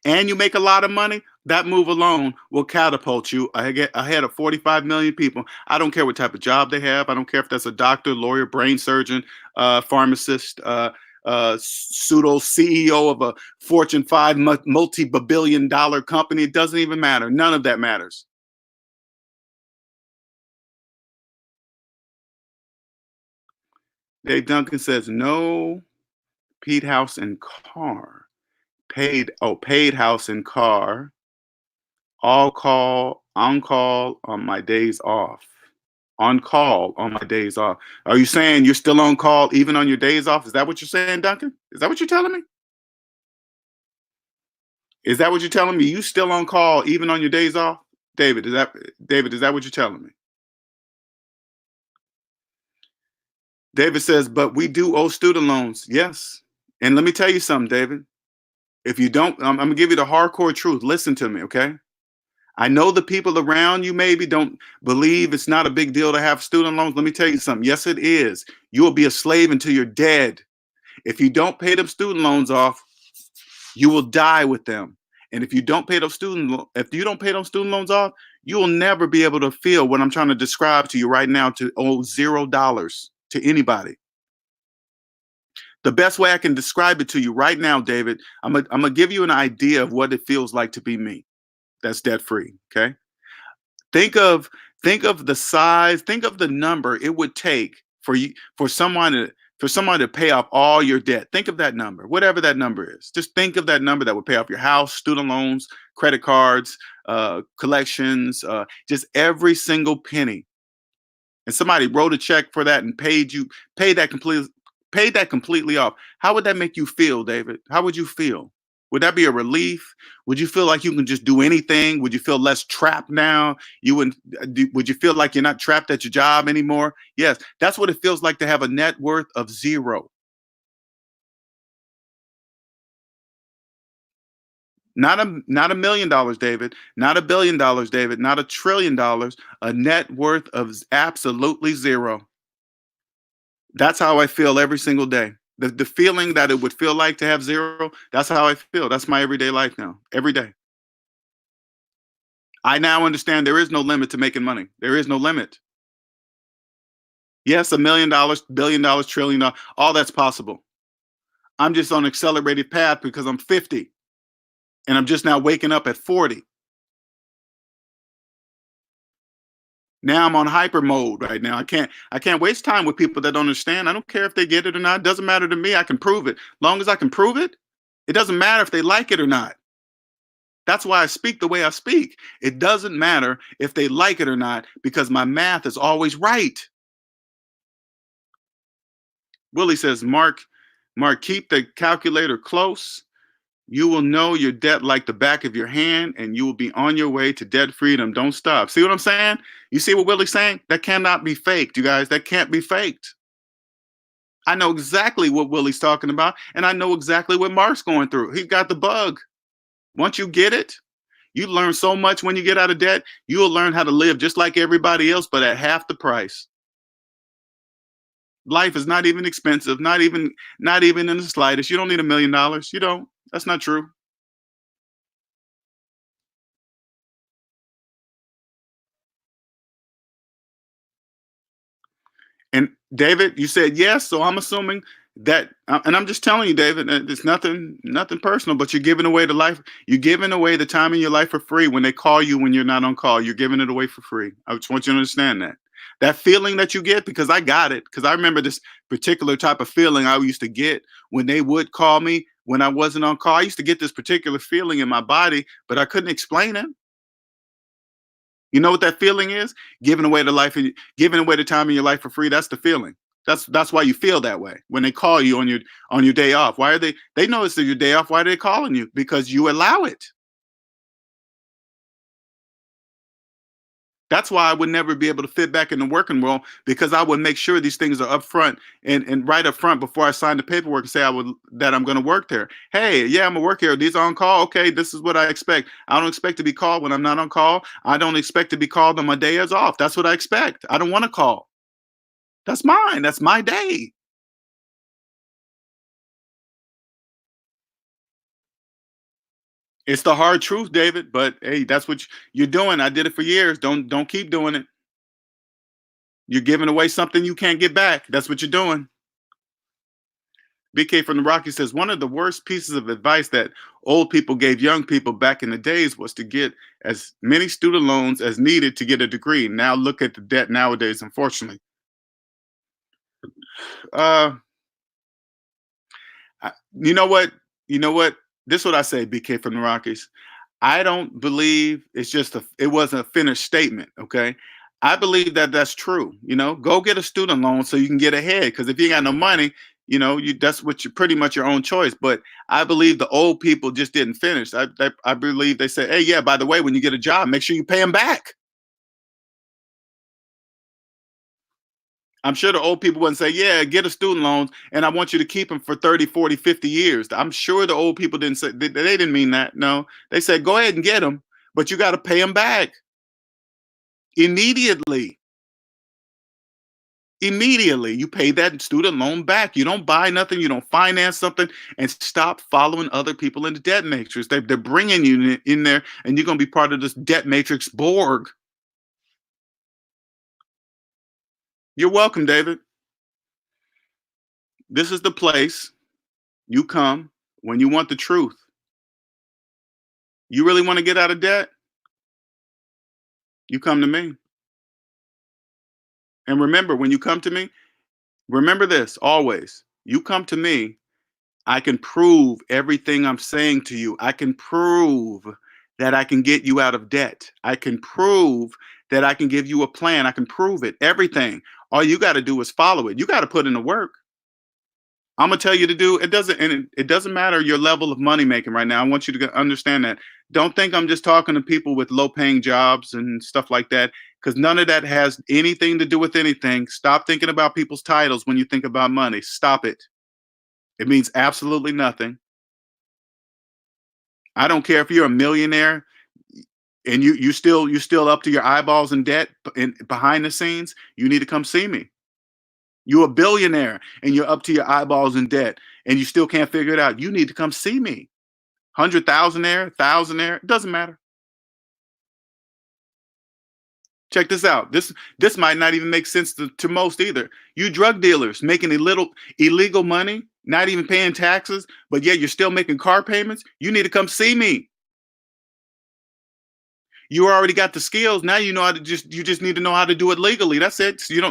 And you make a lot of money, that move alone will catapult you ahead of 45 million people. I don't care what type of job they have. I don't care if that's a doctor, lawyer, brain surgeon, pharmacist, pseudo CEO of a Fortune 5 multi-billion dollar company. It doesn't even matter. None of that matters. Dave Duncan says, no, Pete house and car. Paid house and car. On call on my days off. On call on my days off. Are you saying you're still on call even on your days off? Is that what you're saying, Duncan? Is that what you're telling me? Is that what you're telling me? You still on call even on your days off? David, is that what you're telling me? David says, but we do owe student loans. Yes. And let me tell you something, David. If you don't, I'm gonna give you the hardcore truth. Listen to me, okay? I know the people around you maybe don't believe it's not a big deal to have student loans. Let me tell you something. Yes, it is. You will be a slave until you're dead. If you don't pay them student loans off, you will die with them. And if you don't pay those student loans off, you will never be able to feel what I'm trying to describe to you right now, to owe $0 to anybody. The best way I can describe it to you right now, David, I'm gonna give you an idea of what it feels like to be me. That's debt free. Okay. Think of the size, think of the number it would take for someone to pay off all your debt. Think of that number, whatever that number is. Just think of that number that would pay off your house, student loans, credit cards, collections, just every single penny. And somebody wrote a check for that and paid that completely, paid that completely off. How would that make you feel, David? How would you feel? Would that be a relief? Would you feel like you can just do anything? Would you feel less trapped now? Would you feel like you're not trapped at your job anymore? Yes, that's what it feels like to have a net worth of zero. Not $1 million, David. Not $1 billion, David. Not $1 trillion. A net worth of absolutely zero. That's how I feel every single day. The feeling that it would feel like to have zero, that's how I feel. That's my everyday life now. Every day. I now understand there is no limit to making money. There is no limit. Yes, $1 million, $1 billion, $1 trillion, all that's possible. I'm just on an accelerated path because I'm 50 and I'm just now waking up at 40. Now I'm on hyper mode right now. I can't waste time with people that don't understand. I don't care if they get it or not. It doesn't matter to me. I can prove it. Long as I can prove it, it doesn't matter if they like it or not. That's why I speak the way I speak. It doesn't matter if they like it or not because my math is always right. Willie says, Mark, keep the calculator close. You will know your debt like the back of your hand, and you will be on your way to debt freedom. Don't stop. See what I'm saying? You see what Willie's saying? That cannot be faked, you guys. That can't be faked. I know exactly what Willie's talking about, and I know exactly what Mark's going through. He got the bug. Once you get it, you learn so much when you get out of debt. You'll learn how to live just like everybody else, but at half the price. Life is not even expensive, not even in the slightest. You don't need $1 million. You don't. That's not true. And David, you said yes, so I'm assuming that, and I'm just telling you, David, it's nothing personal, but you're giving away the life. You're giving away the time in your life for free when they call you when you're not on call. You're giving it away for free. I just want you to understand that. That feeling that you get, because I got it, because I remember this particular type of feeling I used to get when they would call me when I wasn't on call. I used to get this particular feeling in my body, but I couldn't explain it. You know what that feeling is? Giving away the life, giving away the time in your life for free. That's the feeling. That's why you feel that way when they call you on your day off. Why are they? They know it's your day off. Why are they calling you? Because you allow it. That's why I would never be able to fit back in the working world because I would make sure these things are up front and right up front before I sign the paperwork and say that I'm going to work there. Hey, yeah, I'm gonna work here. These are on call. Okay, this is what I expect. I don't expect to be called when I'm not on call. I don't expect to be called on my day is off. That's what I expect. I don't want to call. That's mine. That's my day. It's the hard truth, David. But hey, that's what you're doing. I did it for years. Don't keep doing it. You're giving away something you can't get back. That's what you're doing. BK from the Rocky says one of the worst pieces of advice that old people gave young people back in the days was to get as many student loans as needed to get a degree. Now look at the debt nowadays, unfortunately. Uh, you know what? You know what? This is what I say, BK from the Rockies. I don't believe it wasn't a finished statement. Okay. I believe that that's true. Go get a student loan so you can get ahead. Because if you ain't got no money, that's what you pretty much your own choice. But I believe the old people just didn't finish. I believe they said, hey, yeah, by the way, when you get a job, make sure you pay them back. I'm sure the old people wouldn't say, yeah, get a student loan and I want you to keep them for 30, 40, 50 years. I'm sure the old people didn't say, they didn't mean that. No, they said, go ahead and get them, but you got to pay them back immediately. Immediately, you pay that student loan back. You don't buy nothing, you don't finance something, and stop following other people in the debt matrix. They're bringing you in there, and you're going to be part of this debt matrix Borg. You're welcome, David. This is the place you come when you want the truth. You really want to get out of debt? You come to me. And remember, when you come to me, remember this always. You come to me, I can prove everything I'm saying to you. I can prove that I can get you out of debt. I can prove that I can give you a plan. I can prove it. Everything. All you got to do is follow it. You got to put in the work. I'm gonna tell you to do. It doesn't matter your level of money making right now. I want you to understand that. Don't think I'm just talking to people with low paying jobs and stuff like that, because none of that has anything to do with anything. Stop thinking about people's titles when you think about money. Stop it. It means absolutely nothing. I don't care if you're a millionaire and you still up to your eyeballs in debt in behind the scenes. You need to come see me. You're a billionaire and you're up to your eyeballs in debt and you still can't figure it out. You need to come see me. 100,000 thousandaire, it doesn't matter. Check this out. This might not even make sense to most either. You drug dealers making a little illegal money, not even paying taxes, but yet you're still making car payments. You need to come see me. You already got the skills. Now you know how to you just need to know how to do it legally. That's it. So you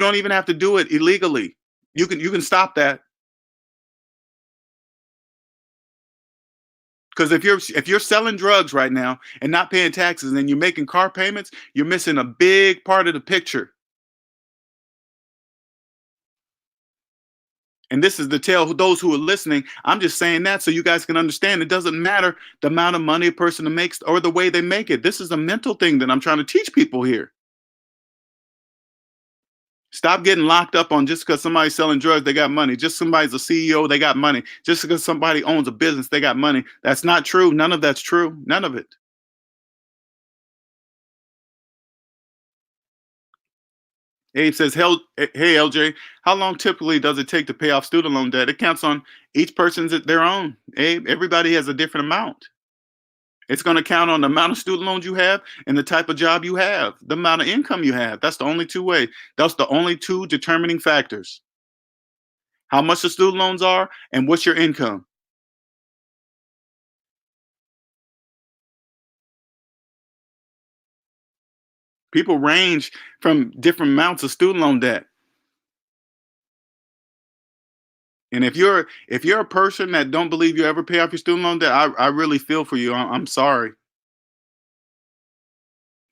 don't even have to do it illegally. You can stop that. Because if you're selling drugs right now and not paying taxes and you're making car payments, you're missing a big part of the picture. And this is to tell those who are listening. I'm just saying that so you guys can understand. It doesn't matter the amount of money a person makes or the way they make it. This is a mental thing that I'm trying to teach people here. Stop getting locked up on just because somebody's selling drugs, they got money. Just somebody's a CEO, they got money. Just because somebody owns a business, they got money. That's not true. None of that's true. None of it. Abe says, hey, LJ, how long typically does it take to pay off student loan debt? It counts on each person's at their own. Abe, everybody has a different amount. It's going to count on the amount of student loans you have and the type of job you have, the amount of income you have. That's the only two way. That's the only two determining factors. How much the student loans are and what's your income. People range from different amounts of student loan debt. And if you're a person that don't believe you ever pay off your student loan debt, I really feel for you. I'm sorry.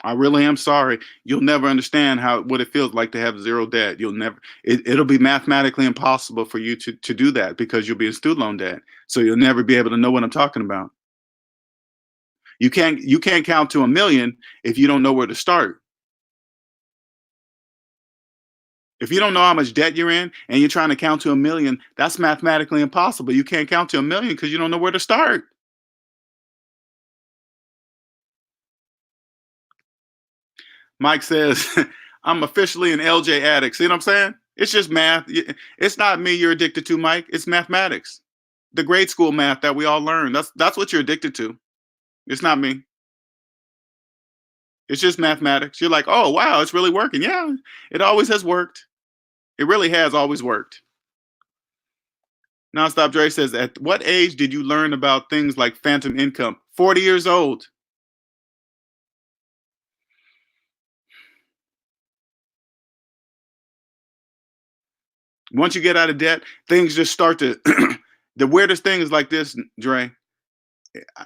I really am sorry. You'll never understand what it feels like to have zero debt. You'll never. It'll be mathematically impossible for you to do that because you'll be in student loan debt. So you'll never be able to know what I'm talking about. You can't count to a million if you don't know where to start. If you don't know how much debt you're in and you're trying to count to a million, that's mathematically impossible. You can't count to a million because you don't know where to start. Mike says, I'm officially an LJ addict. See what I'm saying? It's just math. It's not me you're addicted to, Mike. It's mathematics. The grade school math that we all learn. That's what you're addicted to. It's not me. It's just mathematics. You're like, oh wow, it's really working. Yeah, it always has worked. It really has always worked. Nonstop Dre says, at what age did you learn about things like phantom income? 40 years old. Once you get out of debt, things just start to. The weirdest thing is like this, Dre,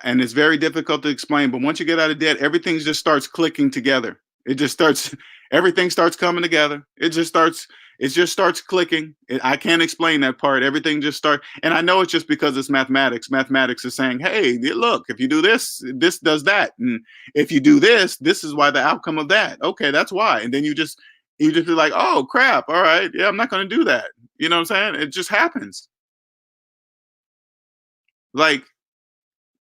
and it's very difficult to explain. But once you get out of debt, everything just starts clicking together. It just starts. Everything starts coming together. It just starts. It just starts clicking. I can't explain that part. Everything just starts, and I know it's just because it's mathematics. Mathematics is saying, "Hey, look, if you do this, this does that, and if you do this, this is why the outcome of that. Okay, that's why." And then you just be like, "Oh crap! All right, yeah, I'm not going to do that." You know what I'm saying? It just happens. Like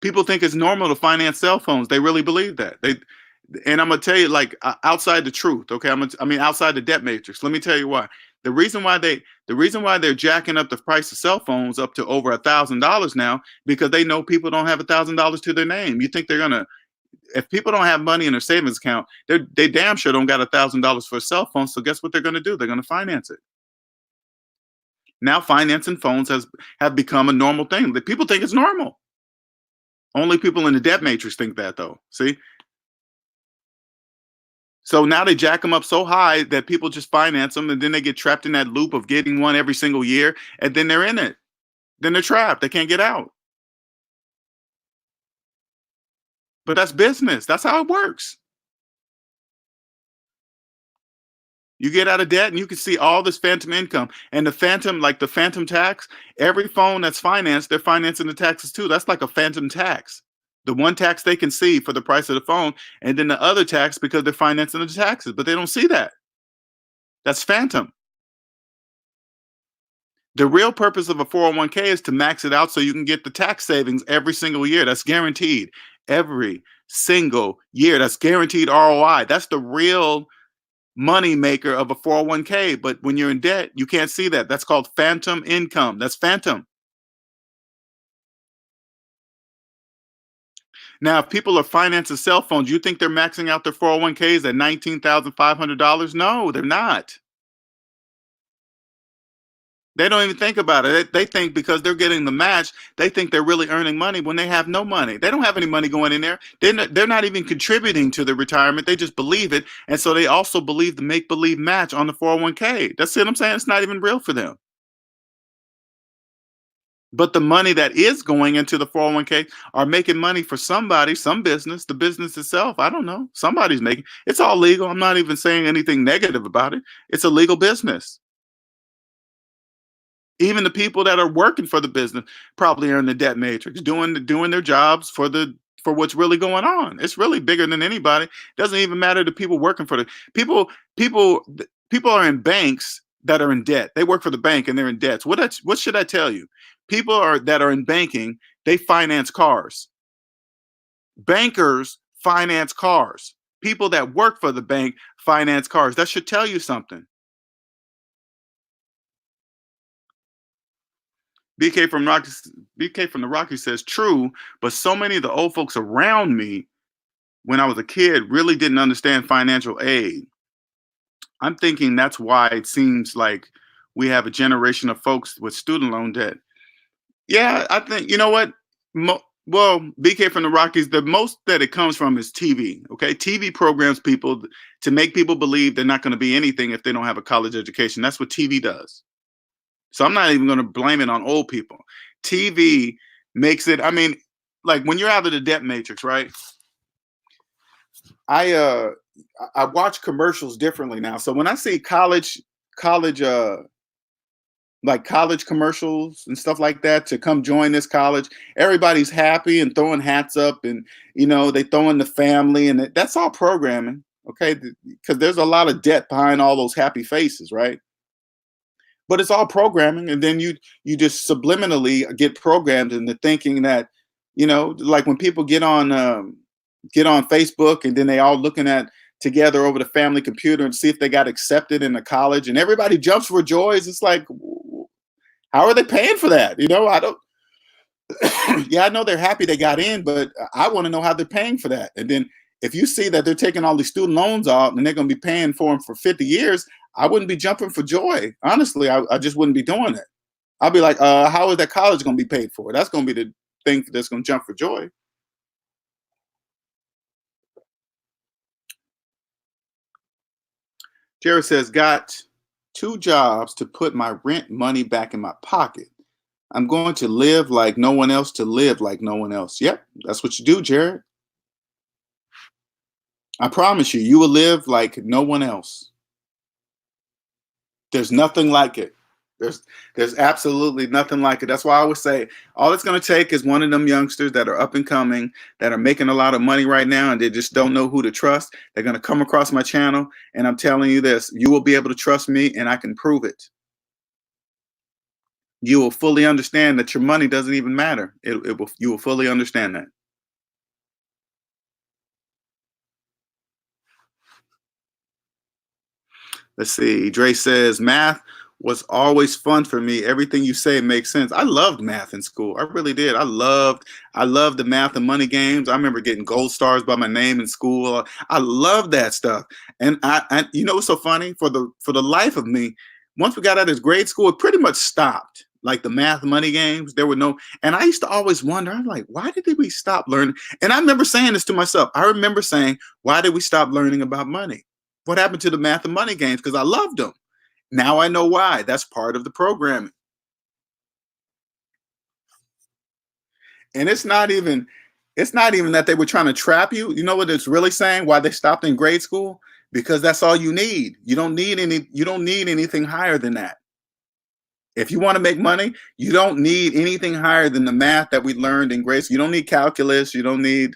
people think it's normal to finance cell phones. They really believe that. And I'm gonna tell you, like outside the truth. Okay, I mean outside the debt matrix. Let me tell you why. The reason why they're jacking up the price of cell phones up to over $1,000 now because they know people don't have $1,000 to their name. You think they're gonna? If people don't have money in their savings account, they damn sure don't got $1,000 for a cell phone. So guess what they're gonna do? They're gonna finance it. Now financing phones have become a normal thing. That people think it's normal. Only people in the debt matrix think that though. See? So now they jack them up so high that people just finance them and then they get trapped in that loop of getting one every single year and then they're in it. Then they're trapped. They can't get out. But that's business. That's how it works. You get out of debt and you can see all this phantom income and the phantom, like the phantom tax. Every phone that's financed, they're financing the taxes too. That's like a phantom tax. The one tax they can see for the price of the phone, and then the other tax because they're financing the taxes, but they don't see that. That's phantom. The real purpose of a 401k is to max it out so you can get the tax savings every single year. That's guaranteed. Every single year. That's guaranteed ROI. That's the real money maker of a 401k. But when you're in debt, you can't see that. That's called phantom income. That's phantom. Now, if people are financing cell phones, you think they're maxing out their 401ks at $19,500? No, they're not. They don't even think about it. They think because they're getting the match, they think they're really earning money when they have no money. They don't have any money going in there. They're not even contributing to the retirement. They just believe it. And so they also believe the make believe match on the 401k. That's what I'm saying. It's not even real for them. But the money that is going into the 401k are making money for somebody, some business, the business itself. I don't know. Somebody's making it's all legal. I'm not even saying anything negative about it. It's a legal business. Even the people that are working for the business probably are in the debt matrix, doing their jobs for what's really going on. It's really bigger than anybody. It doesn't even matter to people working for the people. People are in banks that are in debt. They work for the bank and they're in debt. So what should I tell you? People are that are in banking. They finance cars. Bankers finance cars. People that work for the bank finance cars. That should tell you something. BK from Rocky, BK from the Rocky says, true, but so many of the old folks around me when I was a kid really didn't understand financial aid. I'm thinking that's why it seems like we have a generation of folks with student loan debt. Yeah, I think, you know what? Well, BK from the Rockies, the most that it comes from is TV. Okay. TV programs people to make people believe they're not going to be anything if they don't have a college education. That's what TV does. So I'm not even going to blame it on old people. TV makes it. I mean, like when you're out of the debt matrix, right? I uh I watch commercials differently now. So when I see college like college commercials and stuff like that to come join this college, everybody's happy and throwing hats up, and they throw in the family, and that's all programming. Okay, because there's a lot of debt behind all those happy faces, right? But it's all programming, and then you just subliminally get programmed into thinking that like when people get on Facebook, and then they all looking at together over the family computer and see if they got accepted in a college, and everybody jumps for joys. It's like, how are they paying for that? I don't. Yeah, I know they're happy they got in, but I want to know how they're paying for that. And then if you see that they're taking all these student loans out and they're going to be paying for them for 50 years, I wouldn't be jumping for joy. Honestly, I just wouldn't be doing it. I'll be like, how is that college going to be paid for? That's going to be the thing that's going to jump for joy. Jerry says, got two jobs to put my rent money back in my pocket. I'm going to live like no one else to live like no one else. Yep, that's what you do, Jared. I promise you, you will live like no one else. There's nothing like it. There's absolutely nothing like it. That's why I always say all it's going to take is one of them youngsters that are up and coming, that are making a lot of money right now, and they just don't know who to trust. They're going to come across my channel, and I'm telling you this: you will be able to trust me, and I can prove it. You will fully understand that your money doesn't even matter. You will fully understand that. Let's see. Dre says, math was always fun for me. Everything you say makes sense. I loved math in school. I really did. I loved the math and money games. I remember getting gold stars by my name in school. I love that stuff. And what's so funny? For the life of me, once we got out of grade school, it pretty much stopped. Like the math money games, there were no, and I used to always wonder, I'm like, why did we stop learning? And I remember saying this to myself. I remember saying, why did we stop learning about money? What happened to the math and money games? Because I loved them. Now I know why. That's part of the programming. And it's not even that they were trying to trap you. You know what it's really saying? Why they stopped in grade school? Because that's all you need. You don't need anything higher than that. If you want to make money, you don't need anything higher than the math that we learned in grade school. You don't need calculus. You don't need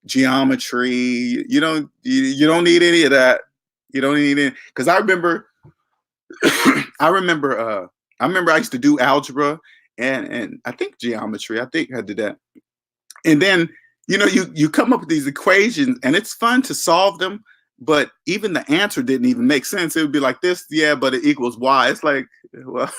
geometry. You don't need any of that. You don't need it. Because I remember I remember I used to do algebra and I think geometry. I think I did that. And then, you come up with these equations and it's fun to solve them, but even the answer didn't even make sense. It would be like this, yeah, but it equals y. It's like, well,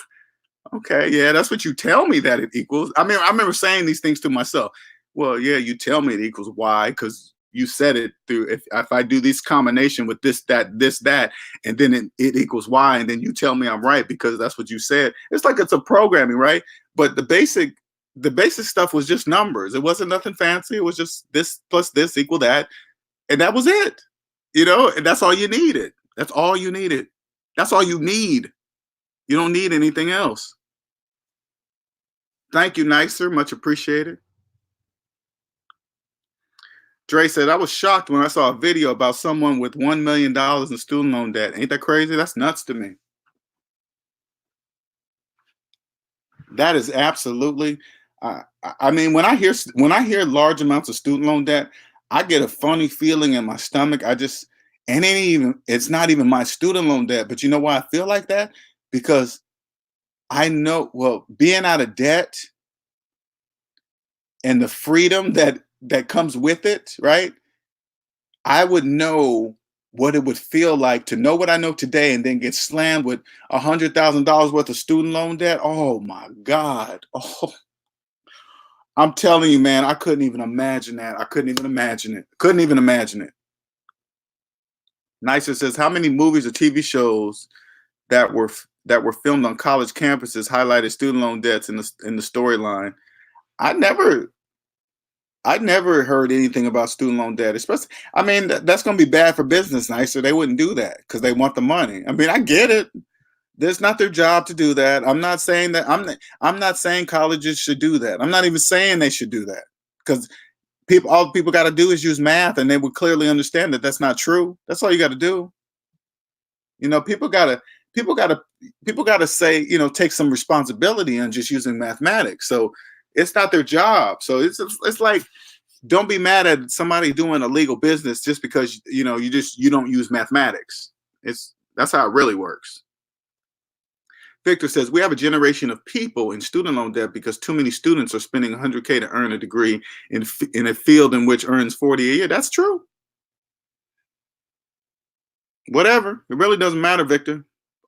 okay, yeah, that's what you tell me that it equals. I mean, I remember saying these things to myself. Well, yeah, you tell me it equals y because you said it through. If I do this combination with this that, and then it equals y, and then you tell me I'm right because that's what you said. It's like it's a programming, right? But the basic stuff was just numbers. It wasn't nothing fancy. It was just this plus this equal that, and that was it. And that's all you needed. That's all you needed. That's all you need. You don't need anything else. Thank you, Nicer. Much appreciated. Dre said, I was shocked when I saw a video about someone with $1 million in student loan debt. Ain't that crazy? That's nuts to me. That is absolutely. I mean, when I hear large amounts of student loan debt, I get a funny feeling in my stomach. And it's not even my student loan debt, but you know why I feel like that? Because I know, well, being out of debt and the freedom that comes with it, right? I would know what it would feel like to know what I know today and then get slammed with $100,000 worth of student loan debt. Oh my God. Oh, I'm telling you, man, I couldn't even imagine that. I couldn't even imagine it. Couldn't even imagine it. Nicer says, how many movies or TV shows that were filmed on college campuses highlighted student loan debts in the storyline? I never I never heard anything about student loan debt, especially. I mean, that's going to be bad for business, Nicer. They wouldn't do that because they want the money. I mean, I get it. It's not their job to do that. I'm not saying that. I'm not saying colleges should do that. I'm not even saying they should do that because all people got to do is use math, and they would clearly understand that that's not true. That's all you got to do. People gotta people gotta say, take some responsibility on just using mathematics. So it's not their job. So it's like, don't be mad at somebody doing a legal business just because you don't use mathematics. That's how it really works. Victor says we have a generation of people in student loan debt because too many students are spending 100K to earn a degree in a field in which earns 40 a year. That's true. Whatever. It really doesn't matter, Victor.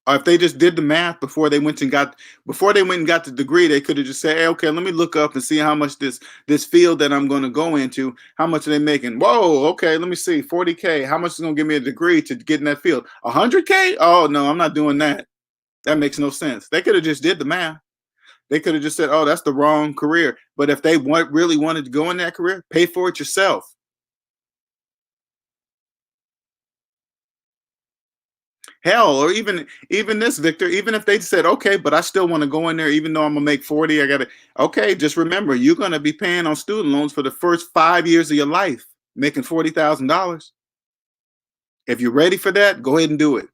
Or if they just did the math before they went and got the degree, they could have just said, hey, okay, let me look up and see how much this field that I'm going to go into, how much are they making? Whoa, okay, let me see, 40K. How much is going to give me a degree to get in that field? 100K? Oh no, I'm not doing that. That makes no sense. They could have just did the math. They could have just said, oh, that's the wrong career. But if they really wanted to go in that career, pay for it yourself. Hell, or even this, Victor, even if they said, okay, but I still want to go in there, even though I'm gonna make 40, I gotta, okay, just remember, you're gonna be paying on student loans for the first 5 years of your life, making $40,000. If you're ready for that, go ahead and do it.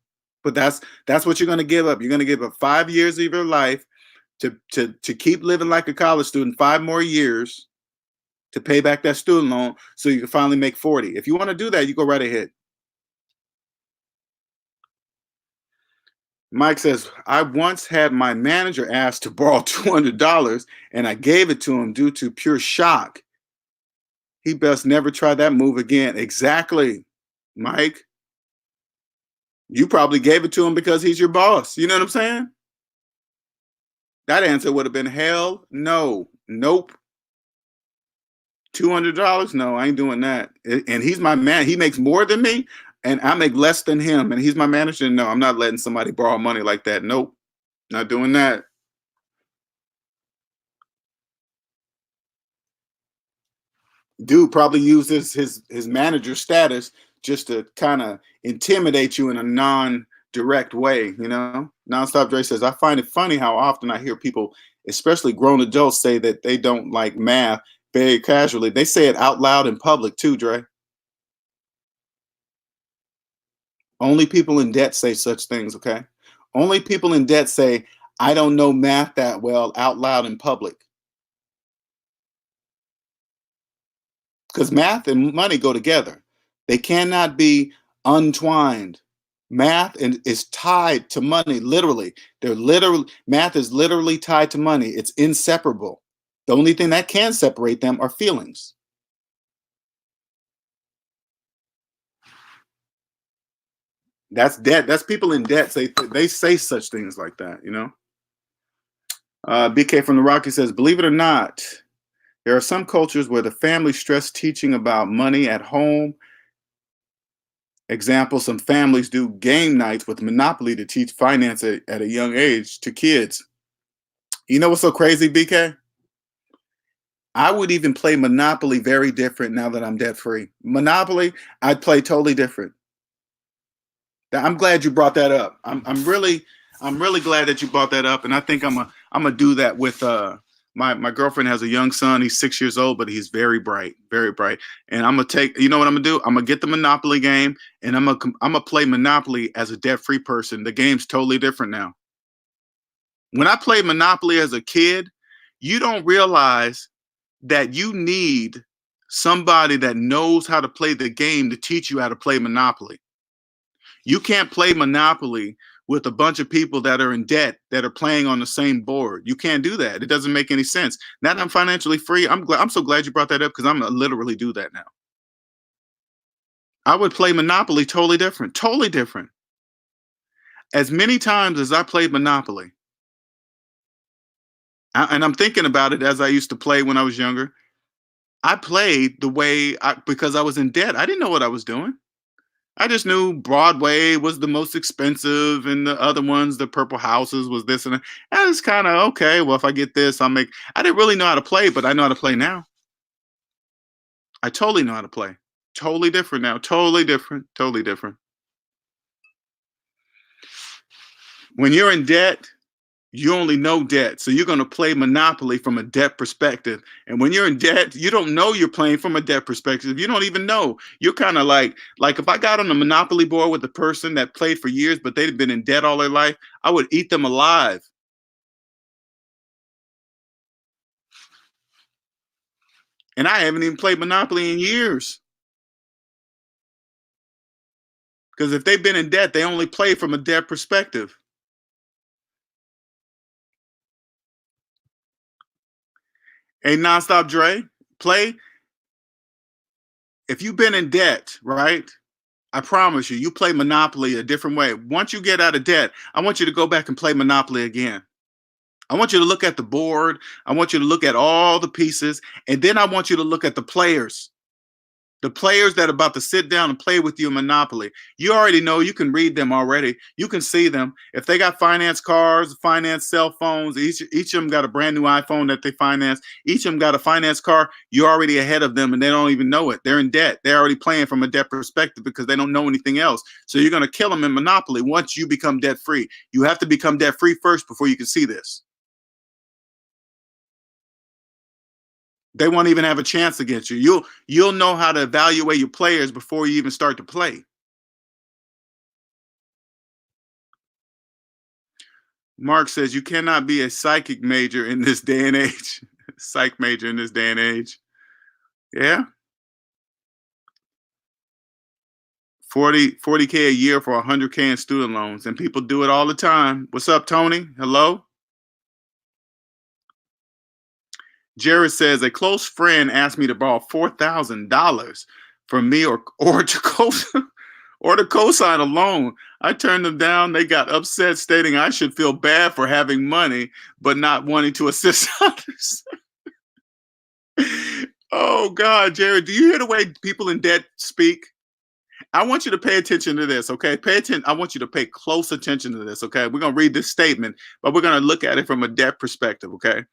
But that's what you're gonna give up. You're gonna give up 5 years of your life to keep living like a college student, 5 more years to pay back that student loan so you can finally make 40. If you want to do that, you go right ahead. Mike says, I once had my manager ask to borrow $200 and I gave it to him due to pure shock. He best never try that move again. Exactly, Mike. You probably gave it to him because he's your boss. You know what I'm saying? That answer would have been hell no. Nope. $200? No, I ain't doing that. And he's my man. He makes more than me and I make less than him. And he's my manager. No, I'm not letting somebody borrow money like that. Nope. Not doing that. Dude probably uses his manager status just to kind of intimidate you in a non-direct way. Nonstop Dre says, I find it funny how often I hear people, especially grown adults, say that they don't like math very casually. They say it out loud in public too, Dre. Only people in debt say such things, okay? Only people in debt say, I don't know math that well out loud in public. Because math and money go together. They cannot be untwined. Math and is tied to money, literally. Math is literally tied to money. It's inseparable. The only thing that can separate them are feelings. That's debt. That's people in debt say they say such things like that, you know. BK from the Rocky says, believe it or not, there are some cultures where the family stress teaching about money at home. Example, some families do game nights with Monopoly to teach finance at a young age to kids. You know what's so crazy, BK? I would even play Monopoly very different now that I'm debt free. Monopoly, I'd play totally different. I'm glad you brought that up. I'm really glad that you brought that up, and I think I'm gonna do that with my girlfriend has a young son. He's 6 years old, but he's very bright, very bright. And I'm gonna take. You know what I'm gonna do? I'm gonna get the Monopoly game, and I'm gonna play Monopoly as a debt free person. The game's totally different now. When I played Monopoly as a kid, you don't realize that you need somebody that knows how to play the game to teach you how to play Monopoly. You can't play Monopoly with a bunch of people that are in debt that are playing on the same board. You can't do that. It doesn't make any sense. Now that I'm financially free, I'm so glad you brought that up because I'm gonna literally do that now. I would play Monopoly totally different, totally different. As many times as I played Monopoly, and I'm thinking about it as I used to play when I was younger. I played because I was in debt. I didn't know what I was doing. I just knew Broadway was the most expensive, and the other ones, the purple houses, was this and that. And it's kind of okay. Well, if I get this, I'll make. I didn't really know how to play, but I know how to play now. I totally know how to play. Totally different now. Totally different. Totally different. When you're in debt, you only know debt. So you're going to play Monopoly from a debt perspective. And when you're in debt, you don't know you're playing from a debt perspective. You don't even know. You're kind of like if I got on a Monopoly board with a person that played for years, but they'd been in debt all their life, I would eat them alive. And I haven't even played Monopoly in years. Because if they've been in debt, they only play from a debt perspective. Hey, Nonstop Dre, play. If you've been in debt, right? I promise you, you play Monopoly a different way. Once you get out of debt, I want you to go back and play Monopoly again. I want you to look at the board. I want you to look at all the pieces. And then I want you to look at the players. The players that are about to sit down and play with you in Monopoly. You already know, you can read them already. You can see them. If they got finance cars, finance cell phones, each of them got a brand new iPhone that they finance. Each of them got a finance car. You're already ahead of them and they don't even know it. They're in debt. They're already playing from a debt perspective because they don't know anything else. So you're going to kill them in Monopoly once you become debt free. You have to become debt free first before you can see this. They won't even have a chance against you. You'll know how to evaluate your players before you even start to play. Mark says you cannot be a psychic major in this day and age. Psych major in this day and age. Yeah. 40K a year for 100K in student loans. And people do it all the time. What's up, Tony? Hello? Jared says a close friend asked me to borrow $4,000 from me or to co-sign a loan. I turned them down. They got upset, stating I should feel bad for having money, but not wanting to assist others. Oh God, Jared, do you hear the way people in debt speak? I want you to pay attention to this, okay? Pay attention. I want you to pay close attention to this, okay? We're gonna read this statement, but we're gonna look at it from a debt perspective, okay?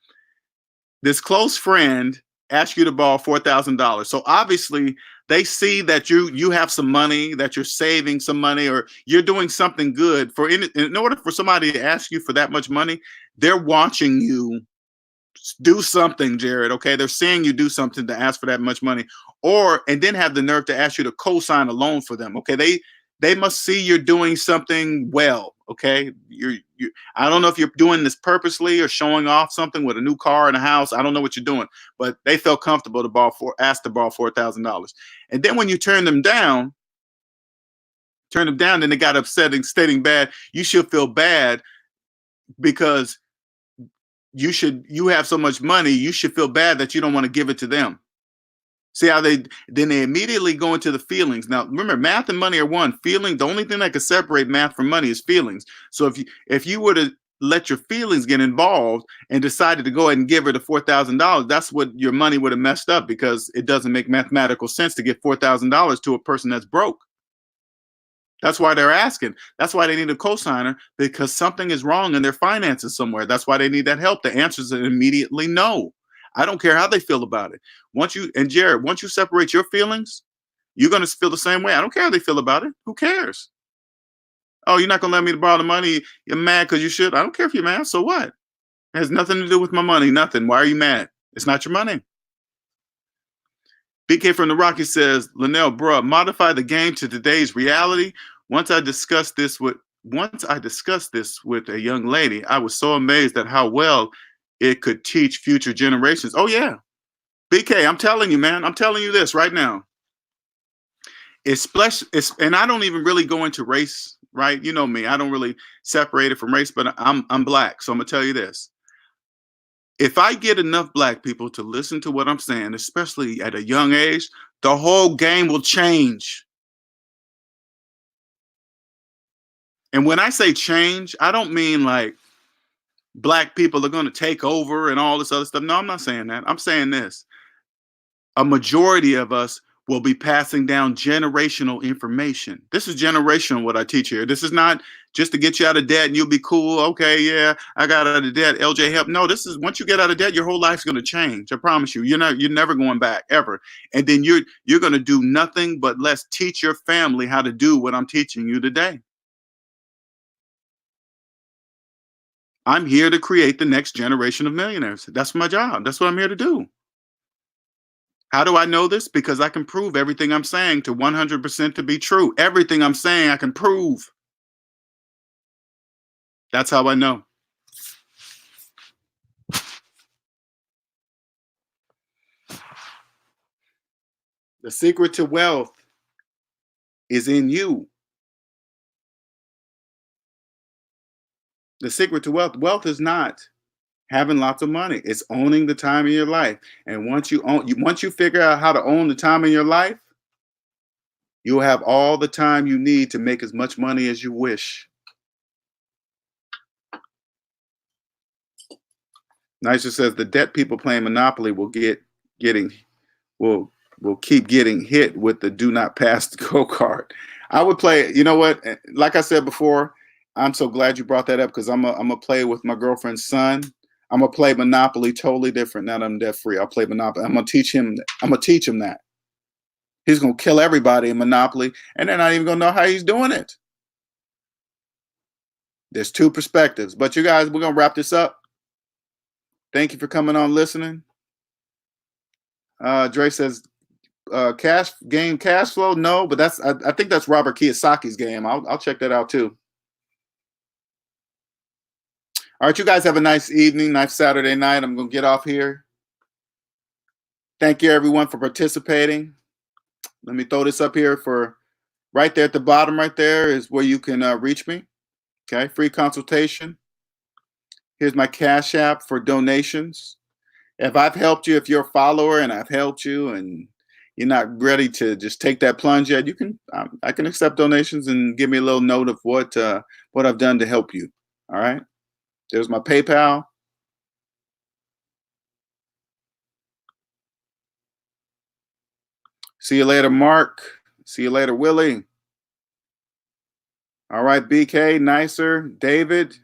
This close friend asked you to borrow $4,000. So obviously they see that you have some money, that you're saving some money, or you're doing something good. In order for somebody to ask you for that much money, they're watching you do something, Jared. Okay, they're seeing you do something to ask for that much money, and then have the nerve to ask you to co-sign a loan for them. Okay, they must see you're doing something well. Okay, I don't know if you're doing this purposely or showing off something with a new car and a house. I don't know what you're doing, but they felt comfortable to ask to borrow $4,000. And then when you turn them down, turned them down, then they got upset and stating bad. You should feel bad because you have so much money. You should feel bad that you don't want to give it to them. See how they immediately go into the feelings. Now remember, math and money are one. Feeling, the only thing that can separate math from money is feelings. So if you were to let your feelings get involved and decided to go ahead and give her the $4,000, that's what your money would have messed up, because it doesn't make mathematical sense to give $4,000 to a person that's broke. That's why they're asking. That's why they need a cosigner, because something is wrong in their finances somewhere. That's why they need that help. The answer is immediately no. I don't care how they feel about it. Jared, once you separate your feelings, you're going to feel the same way. I don't care how they feel about it. Who cares? Oh, you're not going to let me borrow the money. You're mad because you should. I don't care if you're mad. So what? It has nothing to do with my money. Nothing. Why are you mad? It's not your money. BK from the Rocky says, Linnell, bruh, modify the game to today's reality. Once I discussed this with a young lady, I was so amazed at how well it could teach future generations. Oh yeah, BK, I'm telling you, man. I'm telling you this right now. And I don't even really go into race, right? You know me. I don't really separate it from race, but I'm black, so I'm gonna tell you this. If I get enough black people to listen to what I'm saying, especially at a young age, the whole game will change. And when I say change, I don't mean like black people are going to take over and all this other stuff. No, I'm not saying that. I'm saying this. A majority of us will be passing down generational information. This is generational, what I teach here. This is not just to get you out of debt and you'll be cool. Okay, yeah, I got out of debt. LJ help. No, this is, once you get out of debt, your whole life's going to change. I promise you. You're never going back ever. And then you're going to do nothing but let's teach your family how to do what I'm teaching you today. I'm here to create the next generation of millionaires. That's my job. That's what I'm here to do. How do I know this? Because I can prove everything I'm saying to 100% to be true. Everything I'm saying, I can prove. That's how I know. The secret to wealth is in you. The secret to wealth is not having lots of money. It's owning the time in your life. And once you figure out how to own the time in your life, you'll have all the time you need to make as much money as you wish. Nisha says the debt people playing Monopoly will keep getting hit with the do not pass the go card. I would play, you know what? Like I said before, I'm so glad you brought that up, because I'm gonna play with my girlfriend's son. I'm gonna play Monopoly totally different now that I'm debt free. I'll play Monopoly. I'm gonna teach him that. He's gonna kill everybody in Monopoly, and they're not even gonna know how he's doing it. There's two perspectives. But you guys, we're gonna wrap this up. Thank you for coming on, listening. Dre says, cash flow. No, but I think that's Robert Kiyosaki's game. I'll check that out too. All right, you guys have a nice evening, nice Saturday night. I'm gonna get off here. Thank you everyone for participating. Let me throw this up here for right there at the bottom. Right there is where you can reach me. Okay, free consultation. Here's my Cash App for donations. If I've helped you, if you're a follower and I've helped you and you're not ready to just take that plunge yet, you can. I can accept donations and give me a little note of what I've done to help you. All right. There's my PayPal. See you later, Mark. See you later, Willie. All right, BK, Nicer, David.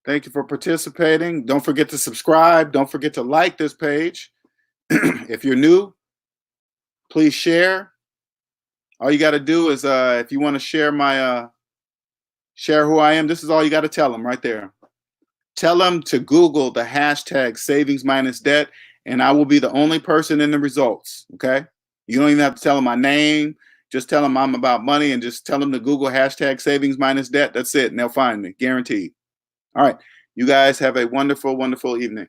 Thank you for participating. Don't forget to subscribe. Don't forget to like this page. If you're new, please share. All you got to do is, if you want to share share who I am, this is all you got to tell them right there. Tell them to Google the hashtag SavingsMinusDebt, and I will be the only person in the results. Okay? You don't even have to tell them my name. Just tell them I'm about money, and just tell them to Google hashtag SavingsMinusDebt. That's it, and they'll find me, guaranteed. All right. You guys have a wonderful, wonderful evening.